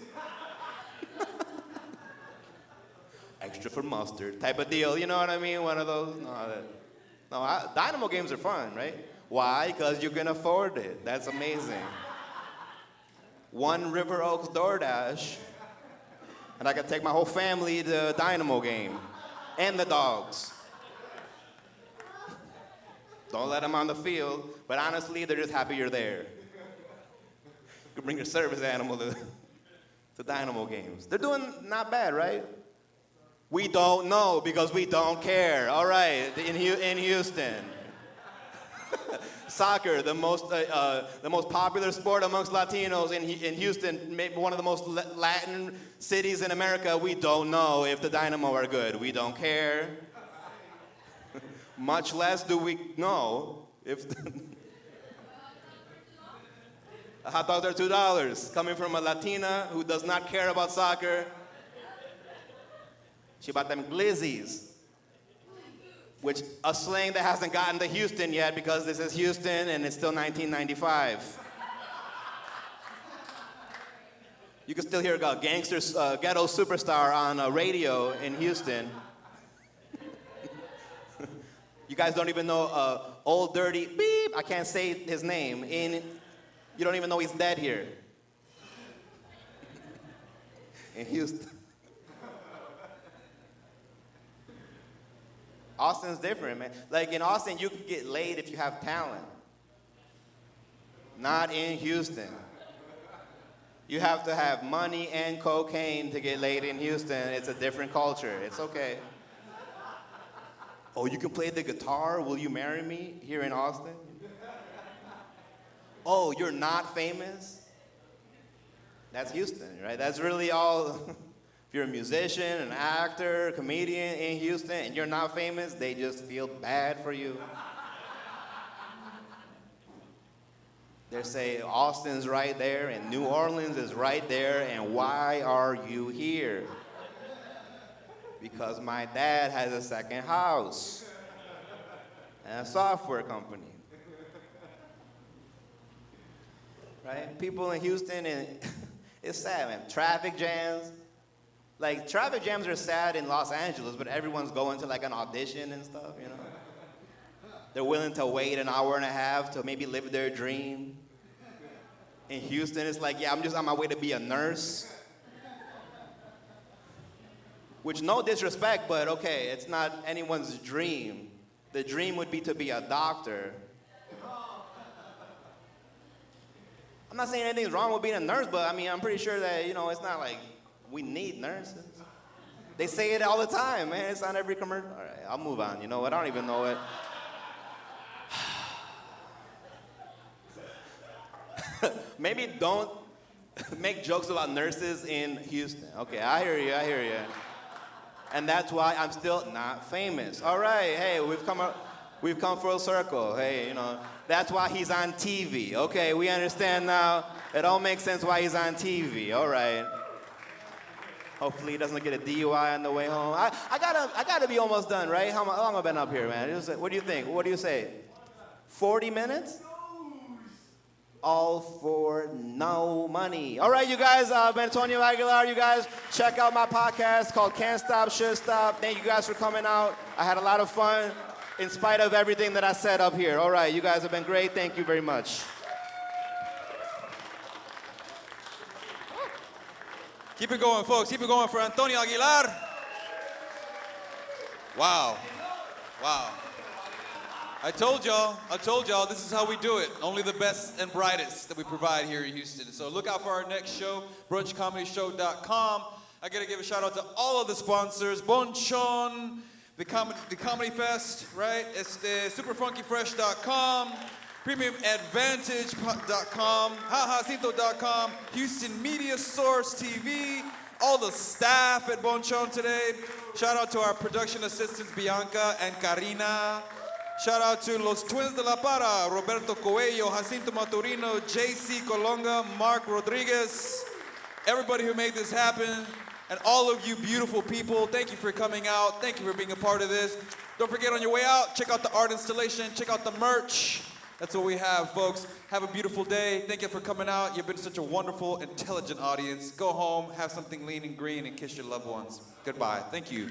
Extra for mustard type of deal. You know what I mean? One of those. Dynamo games are fun, right? Why? Because you can afford it. That's amazing. 1 River Oaks DoorDash, and I can take my whole family to a Dynamo game, and the dogs. Don't let them on the field, but honestly, they're just happy you're there. You can bring your service animal to Dynamo games. They're doing not bad, right? We don't know because we don't care. All right, in Houston. Soccer, the most popular sport amongst Latinos in Houston, maybe one of the most Latin cities in America. We don't know if the Dynamo are good. We don't care. Much less do we know if the hot dogs are $2. Coming from a Latina who does not care about soccer. She bought them glizzies. Which, a slang that hasn't gotten to Houston yet because this is Houston and it's still 1995. You can still hear a gangster, ghetto superstar on radio in Houston. You guys don't even know Old Dirty Beep. I can't say his name. You don't even know he's dead here. In Houston. Austin's different, man. Like in Austin, you can get laid if you have talent. Not in Houston. You have to have money and cocaine to get laid in Houston. It's a different culture. It's okay. Oh, you can play the guitar? Will you marry me here in Austin? Oh, you're not famous? That's Houston, right? That's really all. If you're a musician, an actor, a comedian in Houston, and you're not famous, they just feel bad for you. They say Austin's right there, and New Orleans is right there, and why are you here? Because my dad has a second house and a software company. Right? People in Houston, and it's sad, man. Traffic jams. Like, traffic jams are sad in Los Angeles, but everyone's going to like an audition and stuff, you know? They're willing to wait an hour and a half to maybe live their dream. In Houston, it's like, yeah, I'm just on my way to be a nurse. Which, no disrespect, but okay, it's not anyone's dream. The dream would be to be a doctor. I'm not saying anything's wrong with being a nurse, but I mean, I'm pretty sure that, you know, it's not like we need nurses. They say it all the time, man. It's on every commercial. All right, I'll move on. You know what? I don't even know it. Maybe don't make jokes about nurses in Houston. Okay, I hear you, I hear you. And that's why I'm still not famous. All right, hey, we've come full circle. Hey, you know, that's why he's on TV. Okay, we understand now. It all makes sense why he's on TV. All right. Hopefully he doesn't get a DUI on the way home. I gotta be almost done, right? How long have I been up here, man? What do you think? What do you say? 40 minutes? All for no money. All right, you guys, I'm Antonio Aguilar. You guys, check out my podcast called Can't Stop, Should Stop. Thank you guys for coming out. I had a lot of fun in spite of everything that I said up here. All right, you guys have been great. Thank you very much. Keep it going, folks. Keep it going for Antonio Aguilar. Wow. Wow. I told y'all, this is how we do it. Only the best and brightest that we provide here in Houston. So look out for our next show, brunchcomedyshow.com. I gotta give a shout out to all of the sponsors, Bonchon, the Comedy Fest, right? It's the superfunkyfresh.com, premiumadvantage.com, hahacito.com, Houston Media Source TV, all the staff at Bonchon today. Shout out to our production assistants, Bianca and Karina. Shout out to Los Twins de la Para, Roberto Coelho, Jacinto Maturino, JC Colonga, Mark Rodriguez, everybody who made this happen, and all of you beautiful people, thank you for coming out. Thank you for being a part of this. Don't forget, on your way out, check out the art installation, check out the merch. That's what we have, folks. Have a beautiful day. Thank you for coming out. You've been such a wonderful, intelligent audience. Go home, have something lean and green, and kiss your loved ones. Goodbye. Thank you.